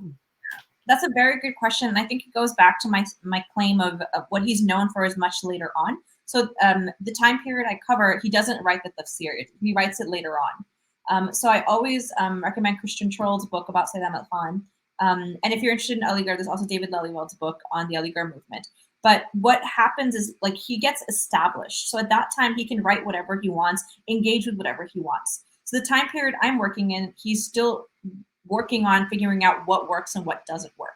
that's a very good question. And I think it goes back to my claim of what he's known for is much later on. So the time period I cover, he doesn't write the tafsir. He writes it later on. So I always recommend Christian Troll's book about Syed Ahmad Khan. And if you're interested in Aligarh, there's also David Lelyvald's book on the Aligarh movement. But what happens is like he gets established. So at that time, he can write whatever he wants, engage with whatever he wants. So the time period I'm working in, he's still working on figuring out what works and what doesn't work.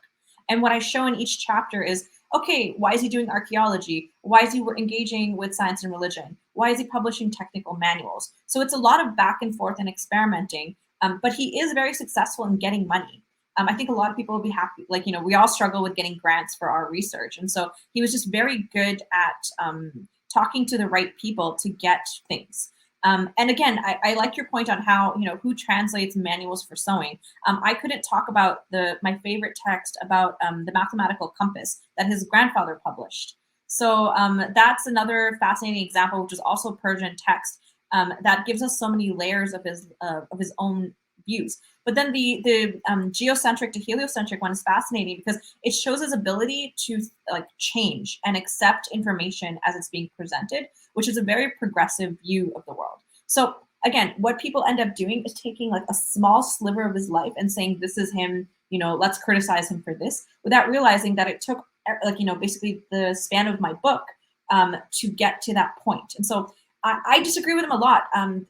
And what I show in each chapter is, okay, why is he doing archaeology? Why is he engaging with science and religion? Why is he publishing technical manuals? So it's a lot of back and forth and experimenting, but he is very successful in getting money. I think a lot of people will be happy. Like, you know, we all struggle with getting grants for our research. And so he was just very good at talking to the right people to get things. And again, I like your point on how, you know, who translates manuals for sewing. I couldn't talk about my favorite text about the mathematical compass that his grandfather published. So that's another fascinating example, which is also Persian text that gives us so many layers of his own views. But then the geocentric to heliocentric one is fascinating because it shows his ability to like change and accept information as it's being presented, which is a very progressive view of the world. So again, what people end up doing is taking like a small sliver of his life and saying, this is him, you know, let's criticize him for this, without realizing that it took like, you know, basically the span of my book to get to that point. And so I disagree with him a lot.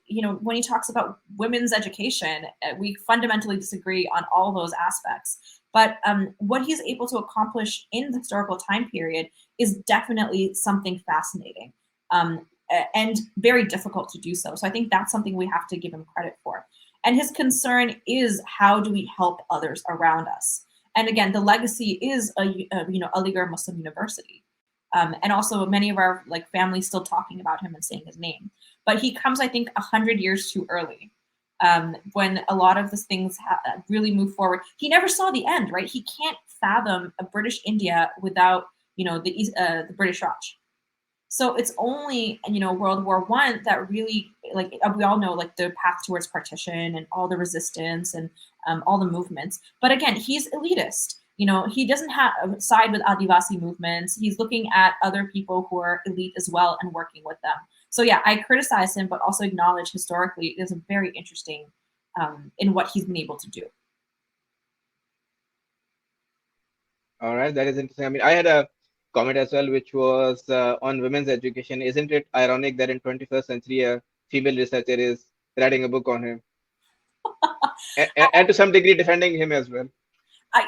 You know, when he talks about women's education, we fundamentally disagree on all those aspects. But what he's able to accomplish in the historical time period is definitely something fascinating and very difficult to do so. So I think that's something we have to give him credit for. And his concern is, how do we help others around us? And again, the legacy is you know, Aligarh Muslim University. And also many of our like families still talking about him and saying his name. But he comes, I think, 100 years too early when a lot of these things really move forward. He never saw the end, right? He can't fathom a British India without, you know, the British Raj. So it's only, you know, World War I that really, like, we all know, like, the path towards partition and all the resistance and all the movements. But again, he's elitist. You know, he doesn't have a side with Adivasi movements. He's looking at other people who are elite as well and working with them. So yeah, I criticize him, but also acknowledge historically it is very interesting in what he's been able to do. All right, that is interesting. I mean, I had a comment as well, which was on women's education. Isn't it ironic that in 21st century, a female researcher is writing a book on him, and to some degree defending him as well?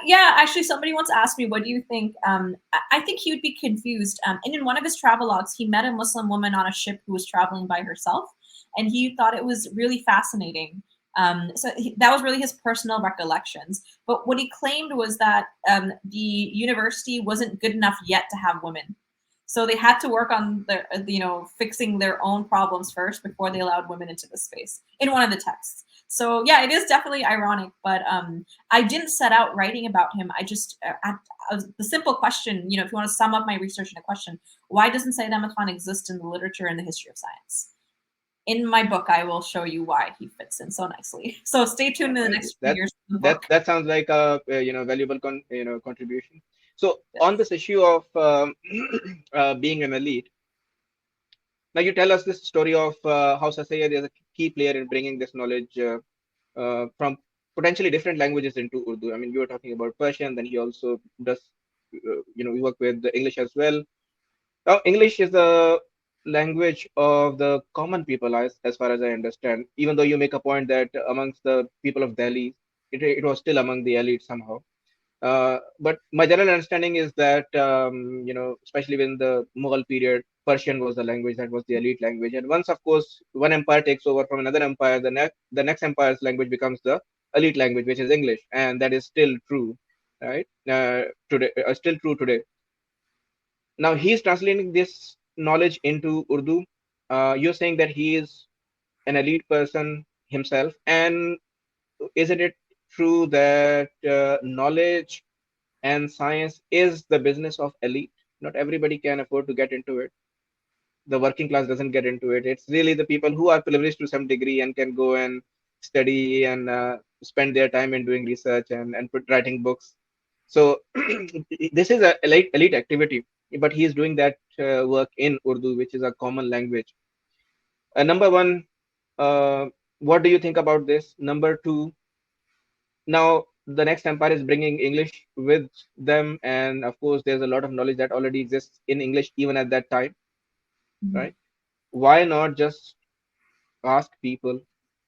Yeah, actually, somebody once asked me, what do you think? I think he would be confused. And in one of his travel logs, he met a Muslim woman on a ship who was traveling by herself, and he thought it was really fascinating. That was really his personal recollections. But what he claimed was that the university wasn't good enough yet to have women. So they had to work on their, you know, fixing their own problems first before they allowed women into the space in one of the texts. So yeah, it is definitely ironic, but I didn't set out writing about him. I just, the simple question, you know, if you want to sum up my research in a question, why doesn't Syed Ahmad Khan exist in the literature and the history of science? In my book, I will show you why he fits in so nicely. So stay tuned in the next few years. That sounds like a you know, valuable contribution. So on this issue of being an elite, now you tell us this story of how Sir Sayyid is a key player in bringing this knowledge from potentially different languages into Urdu. I mean, you were talking about Persian, then he also does, you know, we work with the English as well. Now, English is the language of the common people, as far as I understand, even though you make a point that amongst the people of Delhi, it was still among the elite somehow. But my general understanding is that, you know, especially in the Mughal period, Persian was the language that was the elite language. And once, of course, one empire takes over from another empire, the next empire's language becomes the elite language, which is English. And that is still true, right? Today, still true today. Now he's translating this knowledge into Urdu. You're saying that he is an elite person himself. And isn't it true that knowledge and science is the business of elite? Not everybody can afford to get into it. The working class doesn't get into it. It's really the people who are privileged to some degree and can go and study and spend their time in doing research and writing books. So this is a elite activity, but he is doing that work in Urdu, which is a common language. Number one, what do you think about this? Number two, now the next empire is bringing English with them, and of course, there's a lot of knowledge that already exists in English even at that time, Mhm. right? Why not just ask people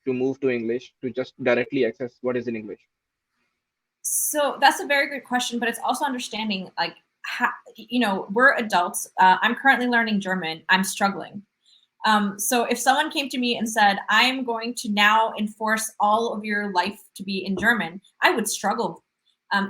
to move to English to just directly access what is in English? So that's a very good question, but it's also understanding like how, we're adults. I'm currently learning German. I'm struggling. So if someone came to me and said, I'm going to now enforce all of your life to be in German, I would struggle.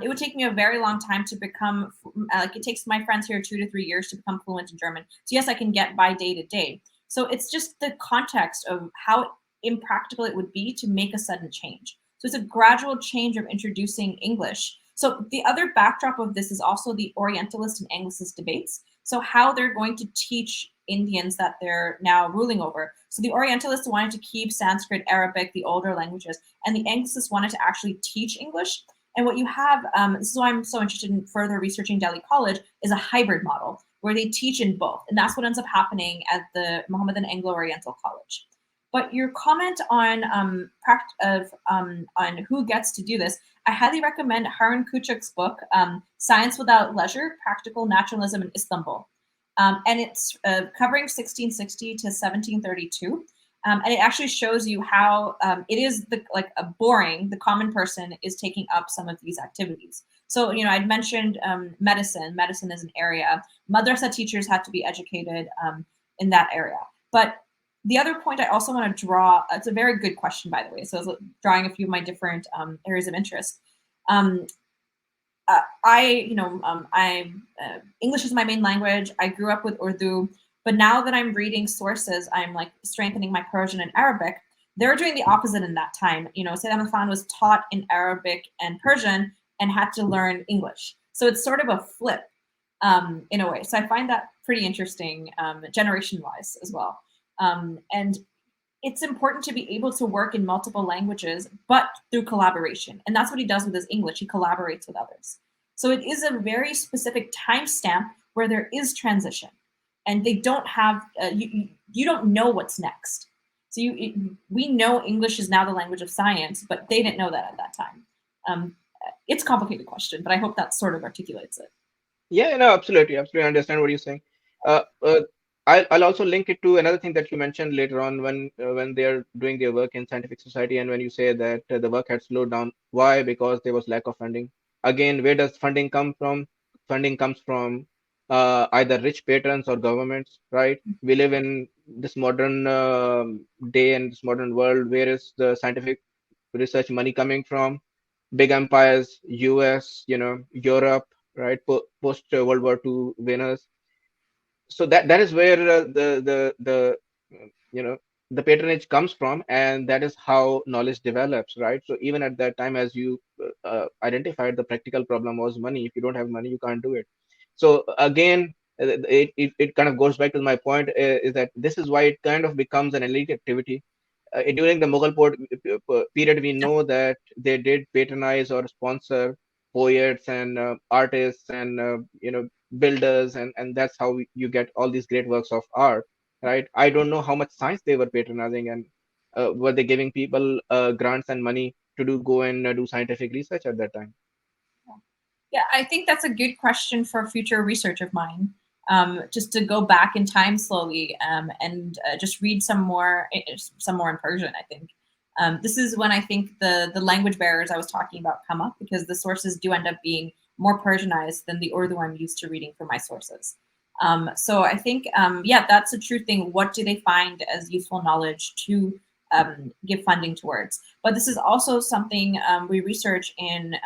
It would take me a very long time to become, like it takes my friends here 2 to 3 years to become fluent in German. So yes, I can get by day to day. So it's just the context of how impractical it would be to make a sudden change. So it's a gradual change of introducing English. So the other backdrop of this is also the Orientalist and Anglicist debates. So how they're going to teach Indians that they're now ruling over. So the Orientalists wanted to keep Sanskrit, Arabic, the older languages, and the Anglicists wanted to actually teach English. And what you have, this is why I'm so interested in further researching Delhi College, is a hybrid model where they teach in both. And that's what ends up happening at the Mohammedan Anglo-Oriental College. But your comment on on who gets to do this, I highly recommend Harun Kuchuk's book, Science Without Leisure, Practical Naturalism in Istanbul. And it's covering 1660 to 1732. And it actually shows you how it is the common person is taking up some of these activities. So, I'd mentioned medicine. Medicine is an area. Madrasa teachers have to be educated in that area. But the other point I also want to draw, it's a very good question, by the way. So I was drawing a few of my different areas of interest. English is my main language. I grew up with Urdu, but now that I'm reading sources, I'm like strengthening my Persian and Arabic. They're doing the opposite in that time. Syed Ahmad Khan was taught in Arabic and Persian and had to learn English. So it's sort of a flip in a way. So I find that pretty interesting, generation-wise as well. And it's important to be able to work in multiple languages, but through collaboration. And that's what he does with his English. He collaborates with others. So it is a very specific timestamp where there is transition, and they don't have you don't know what's next. So we know English is now the language of science, but they didn't know that at that time. It's a complicated question, but I hope that sort of articulates it. Yeah, no, absolutely, absolutely. I understand what you're saying. Uh, uh, I'll also link it to another thing that you mentioned later on when they're doing their work in scientific society, and when you say that the work had slowed down. Why? Because there was lack of funding. Again, where does funding come from? Funding comes from either rich patrons or governments, right? We live in this modern day and this modern world. Where is the scientific research money coming from? Big empires, US, Europe, right? Post World War II winners. So that is where you know the patronage comes from, and that is how knowledge develops, right? So even at that time, as you identified, the practical problem was money. If you don't have money, you can't do it. So again, it kind of goes back to my point, is that this is why it kind of becomes an elite activity. During the Mughal period, we know that they did patronize or sponsor poets and artists and builders, and that's how you get all these great works of art, right? I don't know how much science they were patronizing, and were they giving people grants and money to go and do scientific research at that time? Yeah, I think that's a good question for future research of mine. Just to go back in time slowly and just read some more in Persian. I think this is when I think the language barriers I was talking about come up, because the sources do end up being more Persianized than the Urdu I'm used to reading for my sources. So I think yeah, that's a true thing. What do they find as useful knowledge to give funding towards? But this is also something we research in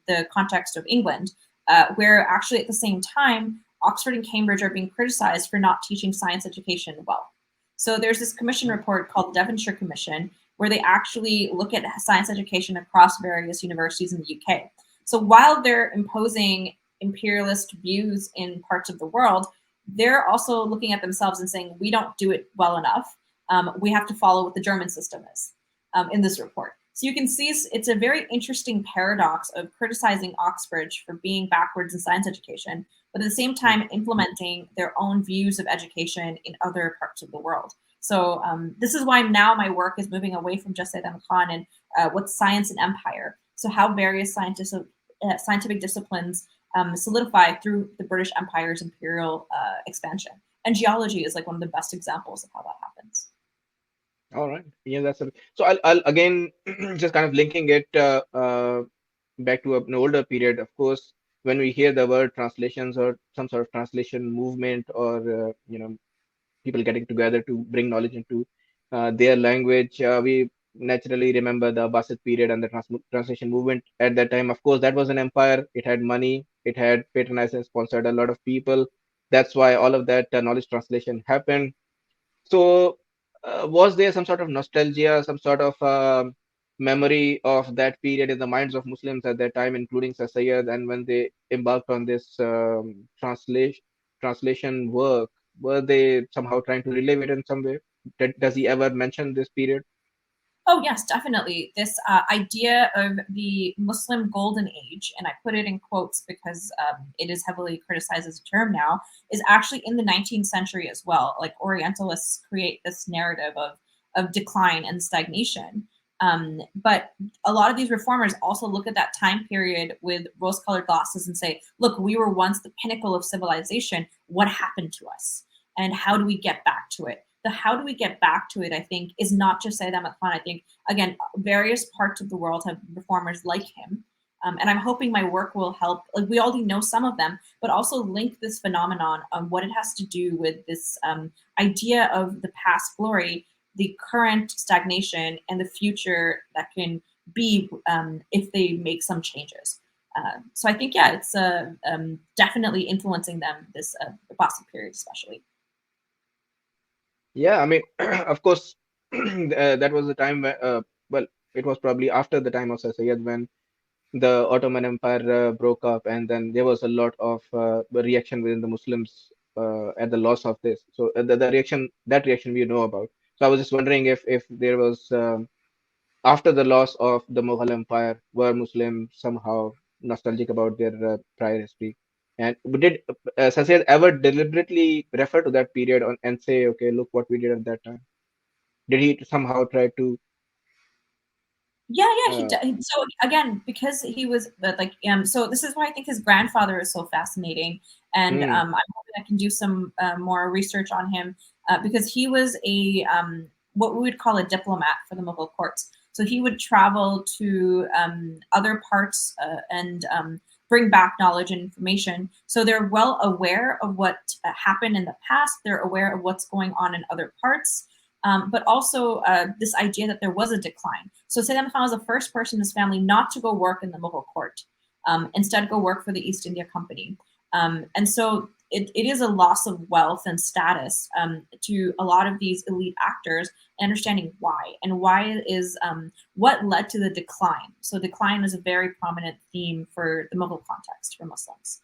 the context of England, where actually at the same time, Oxford and Cambridge are being criticized for not teaching science education well. So there's this commission report called the Devonshire Commission, where they actually look at science education across various universities in the UK. So while they're imposing imperialist views in parts of the world, they're also looking at themselves and saying, we don't do it well enough. We have to follow what the German system is in this report. So you can see it's a very interesting paradox of criticizing Oxbridge for being backwards in science education, but at the same time implementing their own views of education in other parts of the world. So this is why now my work is moving away from just Syed Ahmad Khan and what's science and empire. So how various scientific disciplines solidify through the British Empire's imperial expansion. And geology is like one of the best examples of how that happens. All right. Yeah, that's a, so. I'll again just kind of linking it back to an older period. Of course, when we hear the word translations or some sort of translation movement, or people getting together to bring knowledge into their language, we naturally remember the Abbasid period and the translation movement at that time. Of course, that was an empire. It had money. It had patronized and sponsored a lot of people. That's why all of that knowledge translation happened. So, was there some sort of nostalgia, some sort of memory of that period in the minds of Muslims at that time, including Sir Sayyid, and when they embarked on this translation work, were they somehow trying to relive it in some way? Does he ever mention this period? Oh, yes, definitely. This idea of the Muslim golden age, and I put it in quotes because it is heavily criticized as a term now, is actually in the 19th century as well. Like Orientalists create this narrative of decline and stagnation. But a lot of these reformers also look at that time period with rose-colored glasses and say, look, we were once the pinnacle of civilization. What happened to us? And how do we get back to it? The how do we get back to it, I think, is not just Syed Ahmad Khan. I think, again, various parts of the world have reformers like him. And I'm hoping my work will help. Like, we already know some of them, but also link this phenomenon on what it has to do with this idea of the past glory, the current stagnation, and the future that can be if they make some changes. So I think, yeah, it's definitely influencing them, this Abbasid period especially. Yeah, I mean, of course, that was the time when, well, it was probably after the time of Sir Sayyid when the Ottoman Empire broke up, and then there was a lot of reaction within the Muslims at the loss of this. So the reaction, that reaction we know about. So I was just wondering if there was after the loss of the Mughal Empire, were Muslims somehow nostalgic about their prior history? And did Sir Syed ever deliberately refer to that period and say, okay, look what we did at that time? Did he somehow try to? Yeah, yeah. Uh, So again, because he was like, so this is why I think his grandfather is so fascinating, and hmm, I'm hoping I can do some more research on him because he was a what we would call a diplomat for the Mughal courts. So he would travel to other parts and bring back knowledge and information. So they're well aware of what happened in the past. They're aware of what's going on in other parts. But also this idea that there was a decline. So Sayyid Ahmad Khan was the first person in his family not to go work in the Mughal court, instead go work for the East India Company. And so it is a loss of wealth and status to a lot of these elite actors, understanding why and why is what led to the decline. So decline is a very prominent theme for the Mughal context for Muslims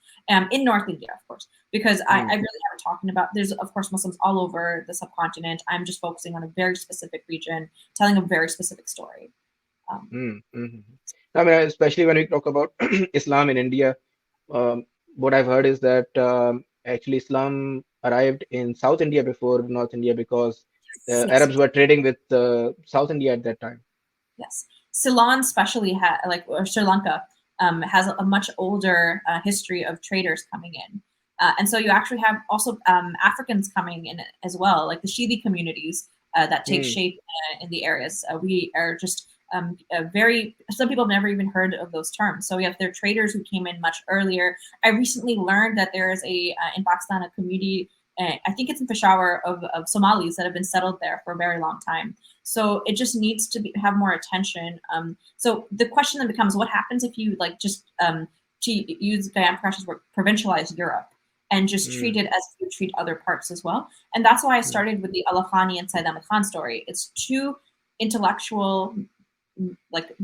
in North India, of course, because I really haven't talking about, there's of course Muslims all over the subcontinent. I'm just focusing on a very specific region, telling a very specific story. hmm. I mean, especially when we talk about Islam in India, what I've heard is that actually Islam arrived in South India before North India because Yes, Arabs were trading with South India at that time. yes. Ceylon, especially, like or Sri Lanka, has a much older history of traders coming in, and so you actually have also Africans coming in as well, like the Shidi communities that take Hmm. shape in the areas. We are just very. Some people have never even heard of those terms. So we have their traders who came in much earlier. I recently learned that there is a in Pakistan a community. I think it's in Peshawar of Somalis that have been settled there for a very long time. So it just needs to have more attention. So the question then becomes, what happens if you like just to use Guyam Prash's word, provincialize Europe and just Hmm. treat it as you treat other parts as well? And that's why I started with the Alafani and Syed Ahmad Khan story. It's two intellectual like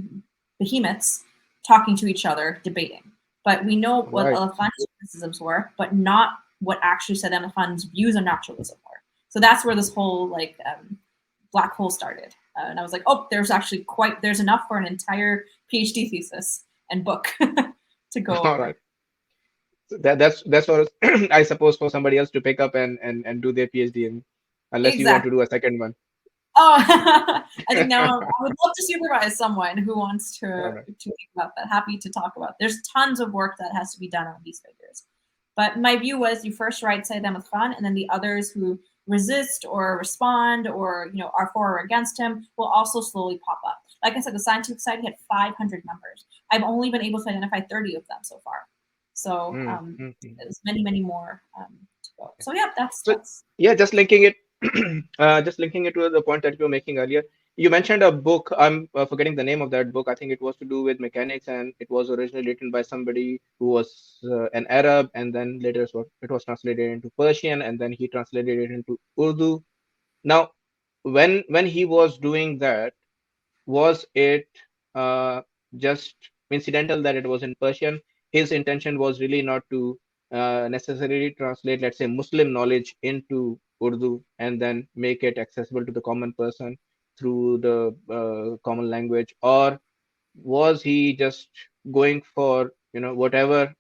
behemoths talking to each other, debating. But we know what Right. Alafani's criticisms were, but not what actually Syed Ahmad Khan's views on naturalism were. So that's where this whole like black hole started. And I was like, oh, there's enough for an entire PhD thesis and book to go All over. right. So that's what I suppose for somebody else to pick up and do their PhD in, unless you want to Exactly. do a second one. Oh, I think now I would love to supervise someone who wants All to right. think about that. Happy to talk about. There's tons of work that has to be done on these figures. But my view was you first write Syed Ahmad Khan, and then the others who resist or respond or are for or against him will also slowly pop up. Like I said, the Scientific Society had 500 members. I've only been able to identify 30 of them so far. So there's many, many more to go. So yeah, So that's yeah, just linking it, just linking it to the point that you were making earlier. You mentioned a book. I'm forgetting the name of that book. I think it was to do with mechanics, and it was originally written by somebody who was an Arab, and then later it was translated into Persian, and then he translated it into Urdu. Now, when he was doing that, was it just incidental that it was in Persian? His intention was really not to necessarily translate, let's say, Muslim knowledge into Urdu and then make it accessible to the common person through the common language, or was he just going for whatever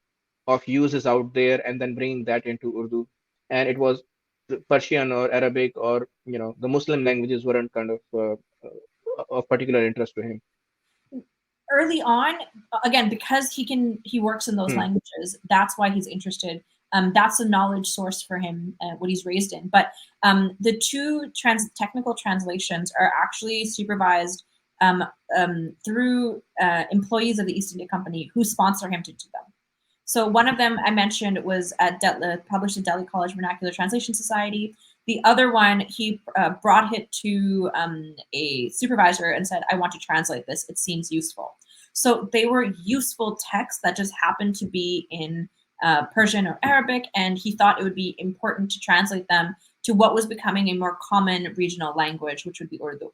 of use is out there and then bringing that into Urdu, and it was Persian or Arabic or the Muslim languages weren't kind of particular interest to him. early on, again, because he works in those Hmm. languages, that's why he's interested. That's a knowledge source for him, what he's raised in. But the two technical translations are actually supervised through employees of the East India Company who sponsor him to do them. So one of them I mentioned was published at Delhi College Vernacular Translation Society. The other one, he brought it to a supervisor and said, I want to translate this. It seems useful. So they were useful texts that just happened to be in Persian or Arabic, and he thought it would be important to translate them to what was becoming a more common regional language, which would be Urdu.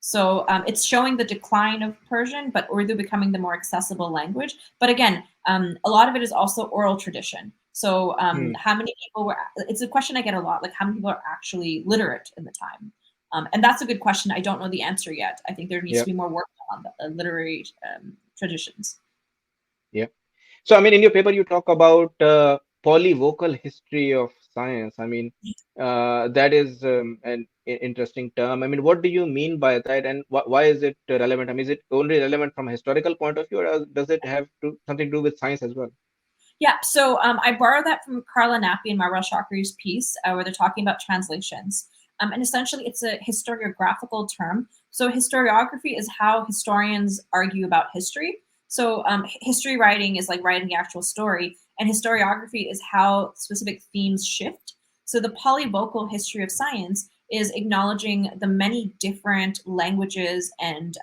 So it's showing the decline of Persian, but Urdu becoming the more accessible language. But again, a lot of it is also oral tradition. So Hmm. how many people were, it's a question I get a lot, like how many people are actually literate in the time? And that's a good question. I don't know the answer yet. I think there needs Yeah. to be more work on the literary traditions. Yeah. So, I mean, in your paper, you talk about polyvocal history of science. I mean, that is an interesting term. I mean, what do you mean by that, and why is it relevant? I mean, is it only relevant from a historical point of view, or does it have something to do with science as well? Yeah, so I borrowed that from Carla Nappi and Marvel Shockery's piece where they're talking about translations. And essentially, it's a historiographical term. So historiography is how historians argue about history. So history writing is like writing the actual story, and historiography is how specific themes shift. So the polyvocal history of science is acknowledging the many different languages and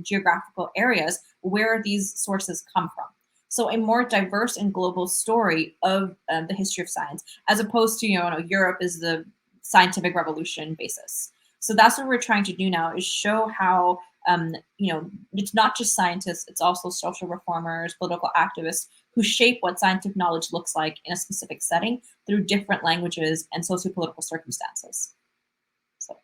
geographical areas where these sources come from. So a more diverse and global story of the history of science, as opposed to Europe is the scientific revolution basis. So that's what we're trying to do now is show how it's not just scientists, it's also social reformers, political activists who shape what scientific knowledge looks like in a specific setting through different languages and sociopolitical circumstances. So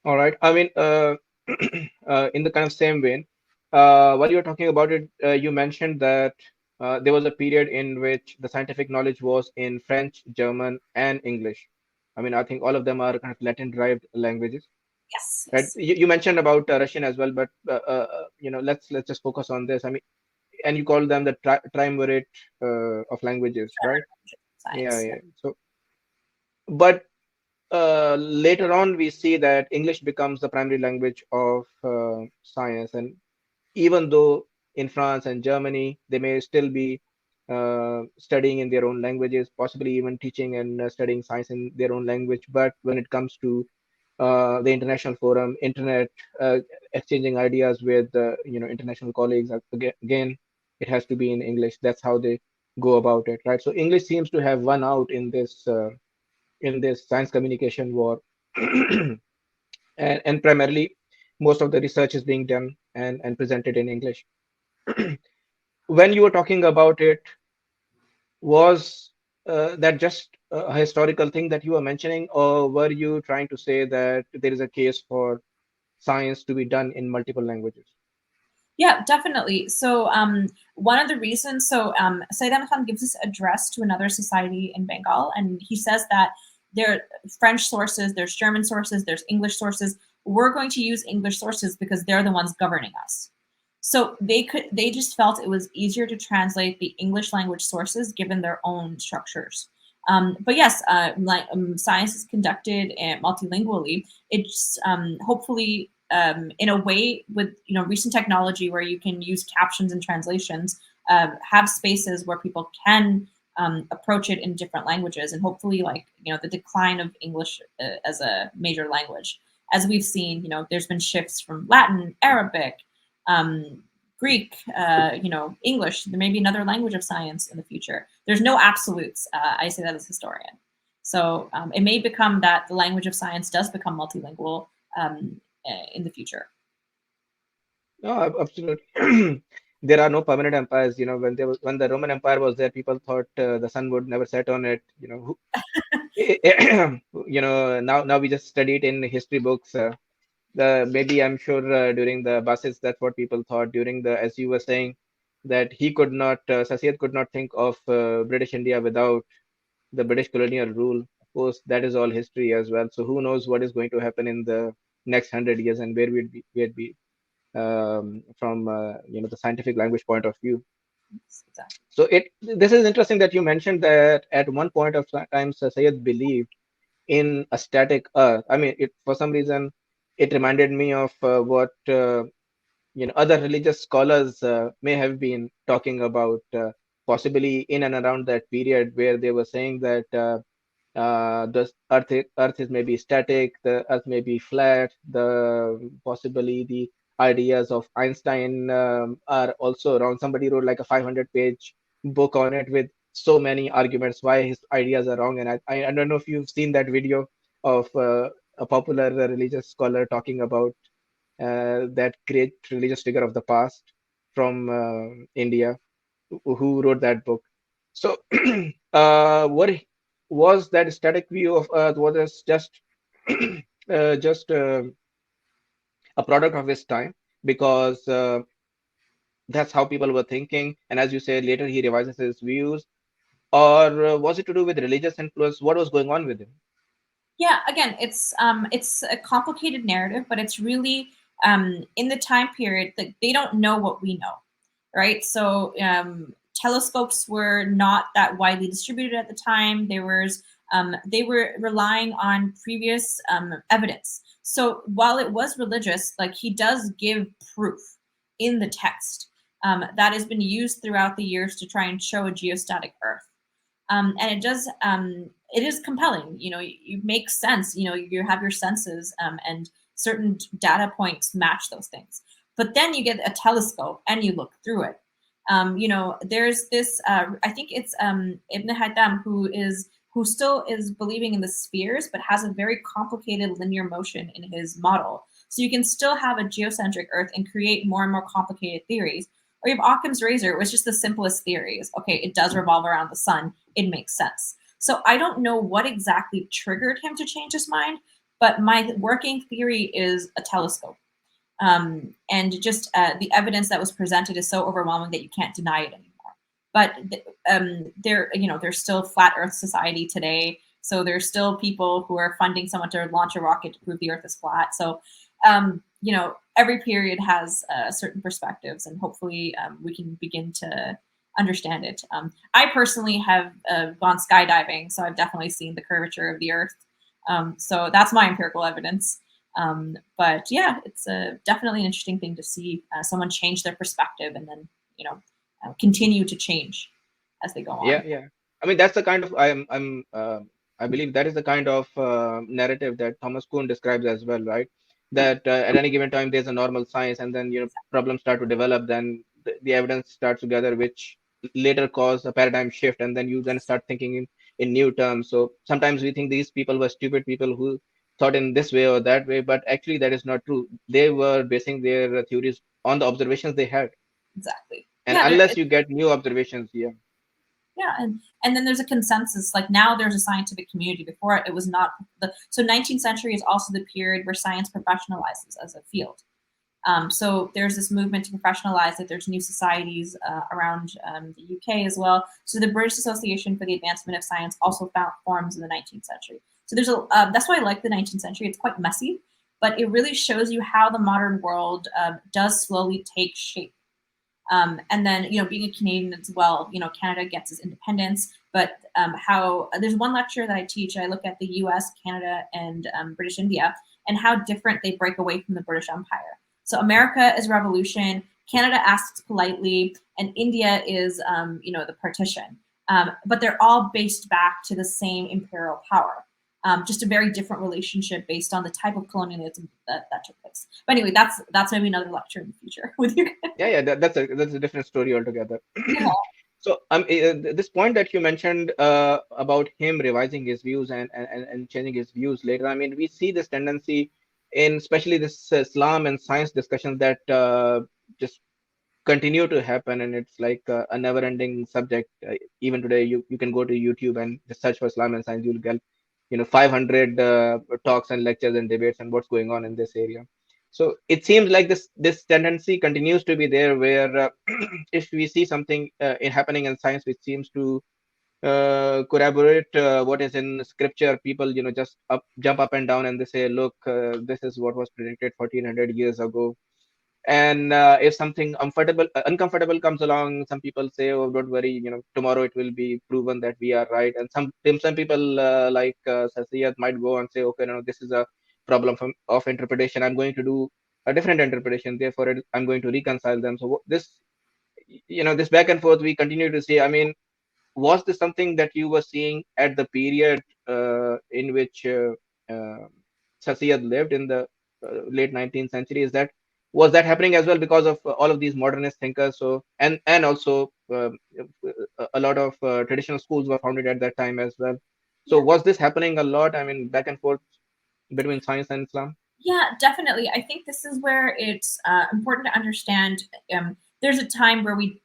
All right. I mean, in the kind of same vein, while you were talking about it, you mentioned that there was a period in which the scientific knowledge was in French, German, and English. I mean, I think all of them are kind of Latin-derived languages, yes, right? yes. You mentioned about Russian as well, but let's just focus on this. I mean, and you call them the triumvirate of languages, right? Yeah, Science. Yeah. yeah. So, but later on, we see that English becomes the primary language of science. And even though in France and Germany, they may still be studying in their own languages, possibly even teaching and studying science in their own language. But when it comes to the international forum, internet, exchanging ideas with international colleagues, again, it has to be in English. That's how they go about it, right? So English seems to have won out in this science communication war. And primarily most of the research is being done and presented in English. When you were talking about it, was that just a historical thing that you were mentioning, or were you trying to say that there is a case for science to be done in multiple languages? Yeah, definitely. So one of the reasons, Syed Ahmad Khan gives this address to another society in Bengal, and he says that there are French sources, there's German sources, there's English sources. We're going to use English sources because they're the ones governing us. So they just felt it was easier to translate the English language sources given their own structures. But yes, science is conducted multilingually. It's hopefully in a way with recent technology where you can use captions and translations, have spaces where people can approach it in different languages, and hopefully the decline of English as a major language, as we've seen, there's been shifts from Latin, Arabic, Greek, English. There may be another language of science in the future. There's no absolutes. I say that as a historian. So it may become that the language of science does become multilingual in the future. No, absolutely. There are no permanent empires. When the Roman Empire was there, people thought the sun would never set on it. Now we just study it in history books. Maybe I'm sure during the buses, that's what people thought. As you were saying, that Sir Syed could not think of British India without the British colonial rule. Of course, that is all history as well. So who knows what is going to happen in the next 100 years and where we'd be from the scientific language point of view. Exactly. So this is interesting that you mentioned that at one point of time, Sir Syed believed in a static Earth. I mean, for some reason, it reminded me of what other religious scholars may have been talking about, possibly in and around that period, where they were saying that the Earth is maybe static, the Earth may be flat. Possibly the ideas of Einstein are also wrong. Somebody wrote like a 500-page book on it with so many arguments why his ideas are wrong. And I don't know if you've seen that video of a popular religious scholar talking about that great religious figure of the past from India who wrote that book. So, what was that static view of Earth? Was it just a product of his time? Because that's how people were thinking. And as you said, later he revises his views. Or was it to do with religious influence? What was going on with him? Yeah, again, it's a complicated narrative, but it's really in the time period that they don't know what we know, right? So telescopes were not that widely distributed at the time. They were relying on previous evidence. So while it was religious, like he does give proof in the text that has been used throughout the years to try and show a geostatic Earth. And it is compelling. You make sense. You have your senses, and certain data points match those things. But then you get a telescope and you look through it. There's this. I think it's Ibn Haytham who still is believing in the spheres, but has a very complicated linear motion in his model. So you can still have a geocentric Earth and create more and more complicated theories. Or you have Occam's razor, which is just the simplest theories. Okay, it does revolve around the sun. It makes sense. So I don't know what exactly triggered him to change his mind, but my working theory is a telescope. And just the evidence that was presented is so overwhelming that you can't deny it anymore. But there's still flat Earth society today. So there's still people who are funding someone to launch a rocket to prove the Earth is flat. So every period has certain perspectives, and hopefully we can begin to understand it. I personally have gone skydiving, so I've definitely seen the curvature of the Earth. So that's my empirical evidence. But yeah, it's definitely an interesting thing to see someone change their perspective and then continue to change as they go on. Yeah. I mean, that's the kind of I believe that is the kind of narrative that Thomas Kuhn describes as well, right? That at any given time there's a normal science, and then problems start to develop, then the evidence starts to gather, which later cause a paradigm shift, and then you then start thinking in new terms. So sometimes we think these people were stupid people who thought in this way or that way, but actually that is not true. They were basing their theories on the observations they had. Exactly. And unless you get new observations, yeah, and then there's a consensus. Like now there's a scientific community. Before it was not. So 19th century is also the period where science professionalizes as a field. So there's this movement to professionalize it. There's new societies around the UK as well. So the British Association for the Advancement of Science also forms in the 19th century. So there's that's why I like the 19th century. It's quite messy, but it really shows you how the modern world does slowly take shape. And then, being a Canadian as well, Canada gets its independence, but how there's one lecture that I teach. I look at the U.S., Canada, and British India, and how different they break away from the British Empire. So America is revolution, Canada asks politely, and India is, the partition. But they're all based back to the same imperial power. Just a very different relationship based on the type of colonialism that took place. But anyway, that's maybe another lecture in the future with you guys. Yeah, that's a different story altogether. Yeah. So this point that you mentioned about him revising his views and changing his views later, I mean, we see this tendency in especially this Islam and science discussion that just continue to happen, and it's like a never-ending subject. Even today, you can go to YouTube and just search for Islam and science. You'll get 500 talks and lectures and debates and what's going on in this area. So it seems like this tendency continues to be there, where if we see something happening in science which seems to corroborate what is in scripture, people just jump up and down and they say, look, this is what was predicted 1400 years ago. And if something uncomfortable comes along, some people say, oh, don't worry, tomorrow it will be proven that we are right. And some people like Sir Syed might go and say, okay, no, this is a problem of interpretation, I'm going to do a different interpretation, therefore I'm going to reconcile them. So this back and forth we continue to see. I mean, was this something that you were seeing at the period in which Sir Syed lived in the late 19th century? Was that happening as well because of all of these modernist thinkers? So and also a lot of traditional schools were founded at that time as well. So Yeah. was this happening a lot? I mean, back and forth between science and Islam? Yeah, definitely. I think this is where it's important to understand. There's a time where we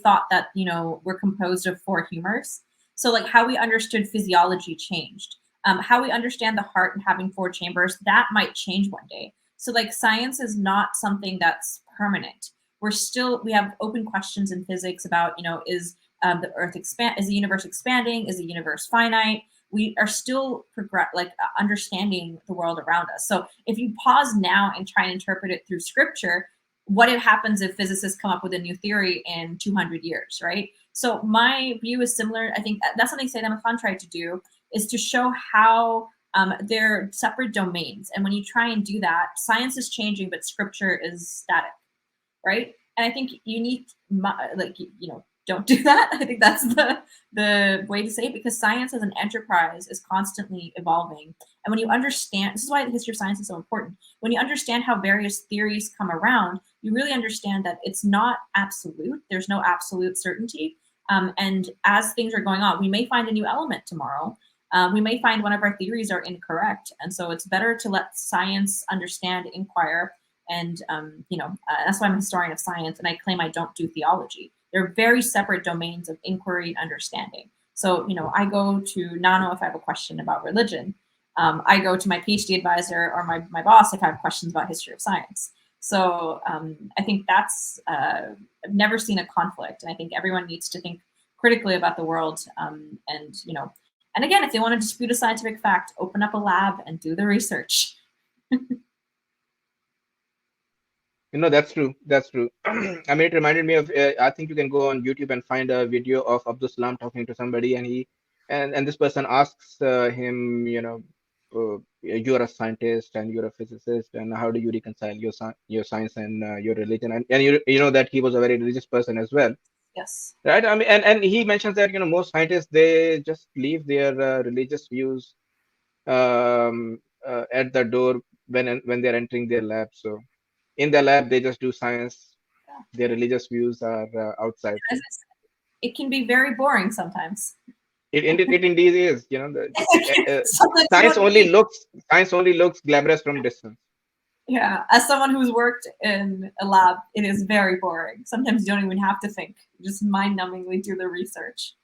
thought that we're composed of four humors. So like how we understood physiology changed. How we understand the heart and having four chambers, that might change one day. So like science is not something that's permanent. We have open questions in physics about is the Earth is the universe expanding? Is the universe finite? We are still understanding the world around us. So if you pause now and try and interpret it through scripture, what happens if physicists come up with a new theory in 200 years, right? So my view is similar. I think that's something Syed Ahmad Khan tried to do, is to show how they're separate domains. And when you try and do that, science is changing, but scripture is static, right? And I think you need, don't do that. I think that's the way to say it, because science as an enterprise is constantly evolving. And when you understand, this is why the history of science is so important. When you understand how various theories come around, you really understand that it's not absolute. There's no absolute certainty. And as things are going on, we may find a new element tomorrow. We may find one of our theories are incorrect. And so it's better to let science understand, inquire, and that's why I'm a historian of science, and I claim I don't do theology. They're very separate domains of inquiry and understanding. So, I go to Nano if I have a question about religion. I go to my PhD advisor or my boss if I have questions about history of science. So I think that's, I've never seen a conflict. And I think everyone needs to think critically about the world. And again, if they want to dispute a scientific fact, open up a lab and do the research. That's true. That's true. I mean, it reminded me of. I think you can go on YouTube and find a video of Abdul Salam talking to somebody, and this person asks him, you're a scientist and you're a physicist, and how do you reconcile your science and your religion? And you know that he was a very religious person as well. Yes. Right. I mean, and he mentions that most scientists, they just leave their religious views at the door when they're entering their lab. So in the lab they just do science. Their religious views are outside. So it can be very boring sometimes. it indeed is. Science only looks glamorous from distance. Yeah, as someone who's worked in a lab, it is very boring. Sometimes you don't even have to think; you just mind-numbingly do the research.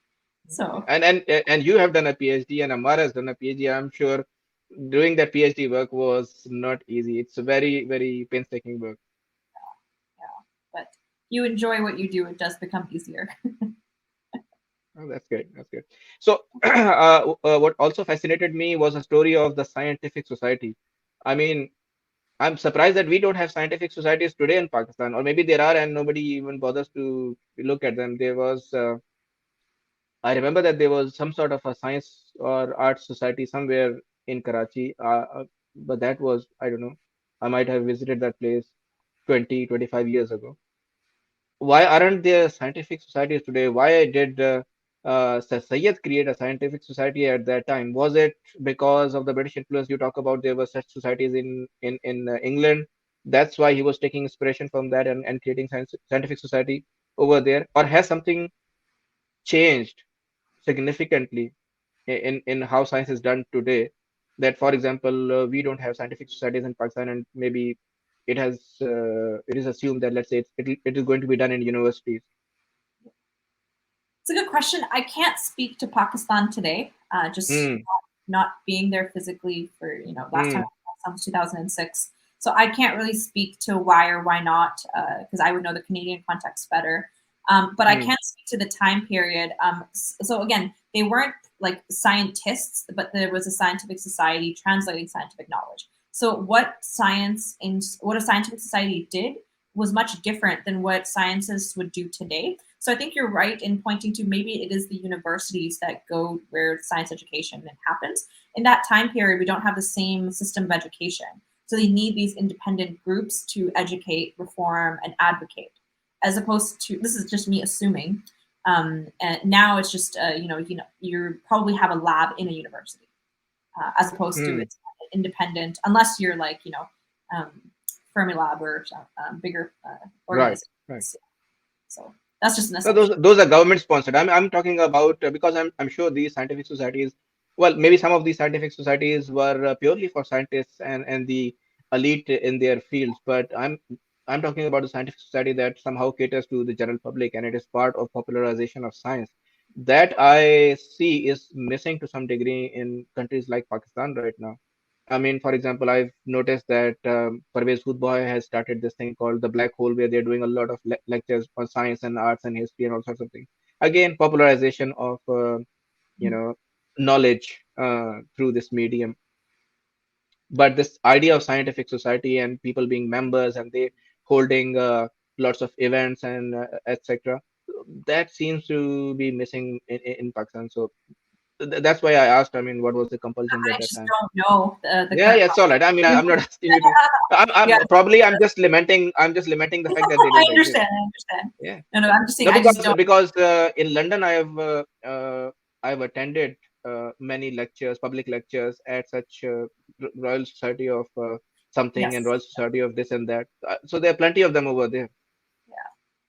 So and you have done a PhD, and Amara has done a PhD. I'm sure doing that PhD work was not easy. It's a very, very painstaking work. Yeah, but you enjoy what you do, it does become easier. Oh, that's great. That's great. So, what also fascinated me was the story of the scientific society. I mean, I'm surprised that we don't have scientific societies today in Pakistan, or maybe there are and nobody even bothers to look at them. I remember that there was some sort of a science or art society somewhere in Karachi, but that was, I don't know, I might have visited that place 20, 25 years ago. Why aren't there scientific societies today? Why did Sir Syed create a scientific society at that time? Was it because of the British influence you talk about? There were such societies in England. That's why he was taking inspiration from that and creating scientific society over there. Or has something changed significantly in how science is done today? That, for example, we don't have scientific societies in Pakistan, and maybe it is assumed that, let's say, it is going to be done in universities. It's a good question. I can't speak to Pakistan today, just Mm, not being there physically for, last time mm, I was 2006. So I can't really speak to why or why not, because I would know the Canadian context better. But I mm, can speak to the time period. So again, they weren't like scientists, but there was a scientific society translating scientific knowledge. So what a scientific society did was much different than what scientists would do today. So I think you're right in pointing to maybe it is the universities that go where science education happens. In that time period, we don't have the same system of education. So they need these independent groups to educate, reform, and advocate, as opposed to, this is just me assuming, and now it's just, you probably have a lab in a university, as opposed to mm. it's independent, unless you're like, um, Fermilab or bigger Right, right. organizations. So that's just an No, assumption. those are government sponsored. I'm talking about because I'm sure these scientific societies, well, maybe some of these scientific societies were purely for scientists and the elite in their fields, but I'm talking about a scientific society that somehow caters to the general public and it is part of popularization of science. That I see is missing to some degree in countries like Pakistan right now. I mean, for example, I've noticed that Parvez Hoodbhoy has started this thing called the Black Hole, where they're doing a lot of lectures on science and arts and history and all sorts of things. Again, popularization of you know knowledge through this medium. But this idea of scientific society and people being members and they holding lots of events and etc. That seems to be missing in Pakistan. So that's why I asked. I mean, what was the compulsions at I that just time? don't know the Yeah, current yeah, it's all right. I mean, I'm not asking you to. yeah, I'm just lamenting. I'm just lamenting the fact that they I don't exist. understand. I understand. Yeah. No, I'm just saying No, I just don't. because in London I've attended many lectures, public lectures at such Royal Society of something and Yes. Royal Society of this and that. So there are plenty of them over there. Yeah.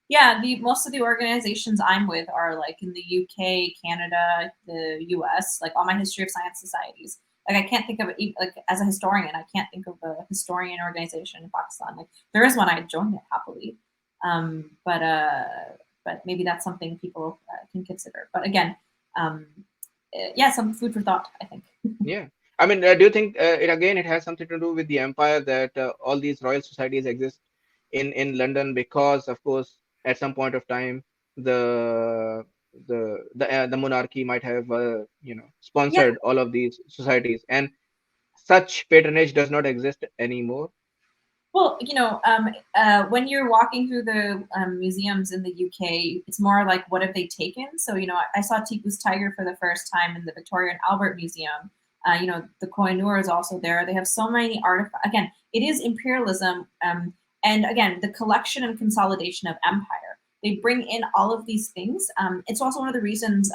Yeah. The most of the organizations I'm with are like in the UK, Canada, the US, like all my history of science societies. Like I can't think of it like as a historian, I can't think of a historian organization in Pakistan. Like there is one, I joined it happily. But maybe that's something people can consider. But again, um, yeah, some food for thought, I think. Yeah. I mean, do you think it has something to do with the empire that all these royal societies exist in London because, of course, at some point of time, the the monarchy might have Yeah. sponsored all of these societies, and such patronage does not exist anymore. Well, when you're walking through the museums in the UK, it's more like what have they taken? So, I saw Tipu's tiger for the first time in the Victoria and Albert Museum. The Koh-i-Noor is also there. They have so many artifacts. Again, it is imperialism, and again, the collection and consolidation of empire. They bring in all of these things. It's also one of the reasons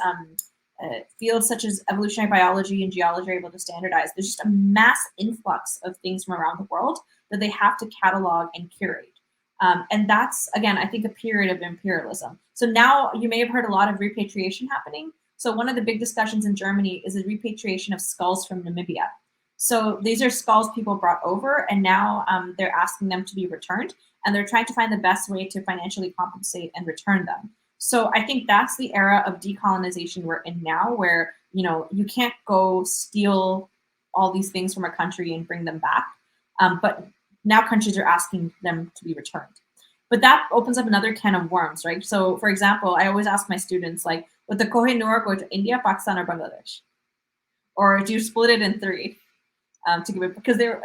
fields such as evolutionary biology and geology are able to standardize. There's just a mass influx of things from around the world that they have to catalog and curate. And that's, again, I think a period of imperialism. So now you may have heard a lot of repatriation happening. So one of the big discussions in Germany is the repatriation of skulls from Namibia. So these are skulls people brought over, and now they're asking them to be returned, and they're trying to find the best way to financially compensate and return them. So I think that's the era of decolonization we're in now, where you can't go steal all these things from a country and bring them back. But now countries are asking them to be returned. But that opens up another can of worms, right? So, for example, I always ask my students, like, Would the Kohinoor go to India, Pakistan, or Bangladesh? Or do you split it in three to give it, because they're,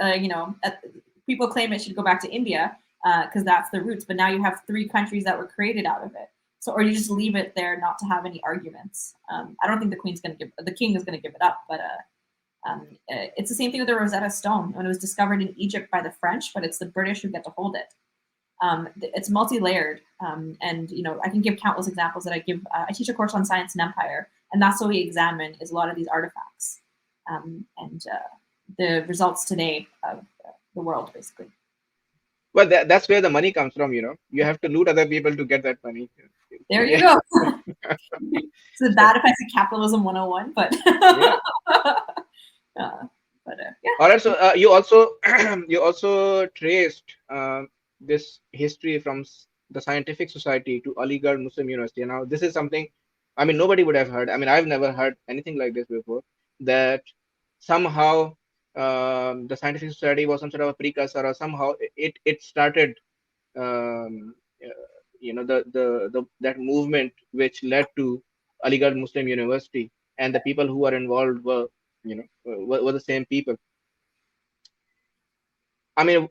people claim it should go back to India because that's the roots, but now you have three countries that were created out of it. So, or you just leave it there not to have any arguments. I don't think the king is going to give it up, but it's the same thing with the Rosetta Stone when it was discovered in Egypt by the French, but it's the British who get to hold it. It's multi-layered, and I can give countless examples that I give. I teach a course on science and empire, and that's what we examine is a lot of these artifacts and the results today of the world, basically. Well, that's where the money comes from. You have to loot other people to get that money. There you go. It's bad if I say capitalism 101, but Yeah. Yeah. All right. So you also you also traced this history from the Scientific Society to Aligarh Muslim University. Now, this is something, I mean, nobody would have heard. I mean, I've never heard anything like this before. That somehow the Scientific Society was some sort of a precursor, or somehow it started, that movement which led to Aligarh Muslim University, and the people who are involved were were the same people. I mean,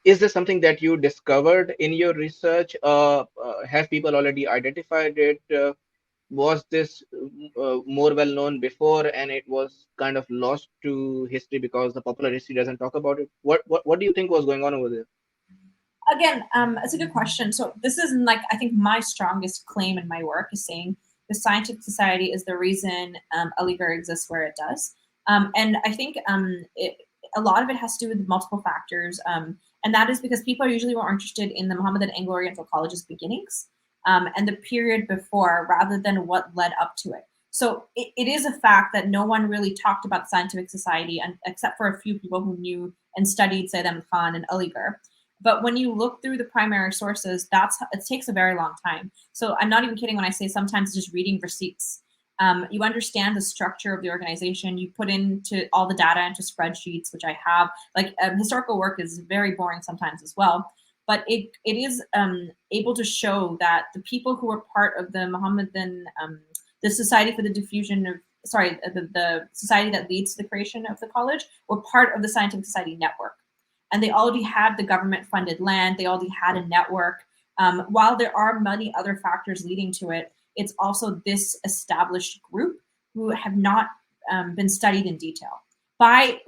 is this something that you discovered in your research? Have people already identified it? Was this more well known before, and it was kind of lost to history because the popular history doesn't talk about it? What do you think was going on over there? Again, it's a good question. So this is I think my strongest claim in my work is saying the Scientific Society is the reason Aligarh exists where it does. And I think a lot of it has to do with multiple factors. And that is because people are usually more interested in the Mohammedan Anglo-Oriental College's beginnings and the period before rather than what led up to it. So it is a fact that no one really talked about the Scientific Society except for a few people who knew and studied Syed Ahmad Khan and Aligarh. But when you look through the primary sources, it takes a very long time. So I'm not even kidding when I say sometimes just reading receipts. You understand the structure of the organization. You put into all the data into spreadsheets, which I have. Historical work is very boring sometimes as well. But it is able to show that the people who were part of the Mohammedan, the Society for the Diffusion of, the society that leads to the creation of the college were part of the Scientific Society network. And they already had the government-funded land. They already had a network. While there are many other factors leading to it, it's also this established group who have not been studied in detail by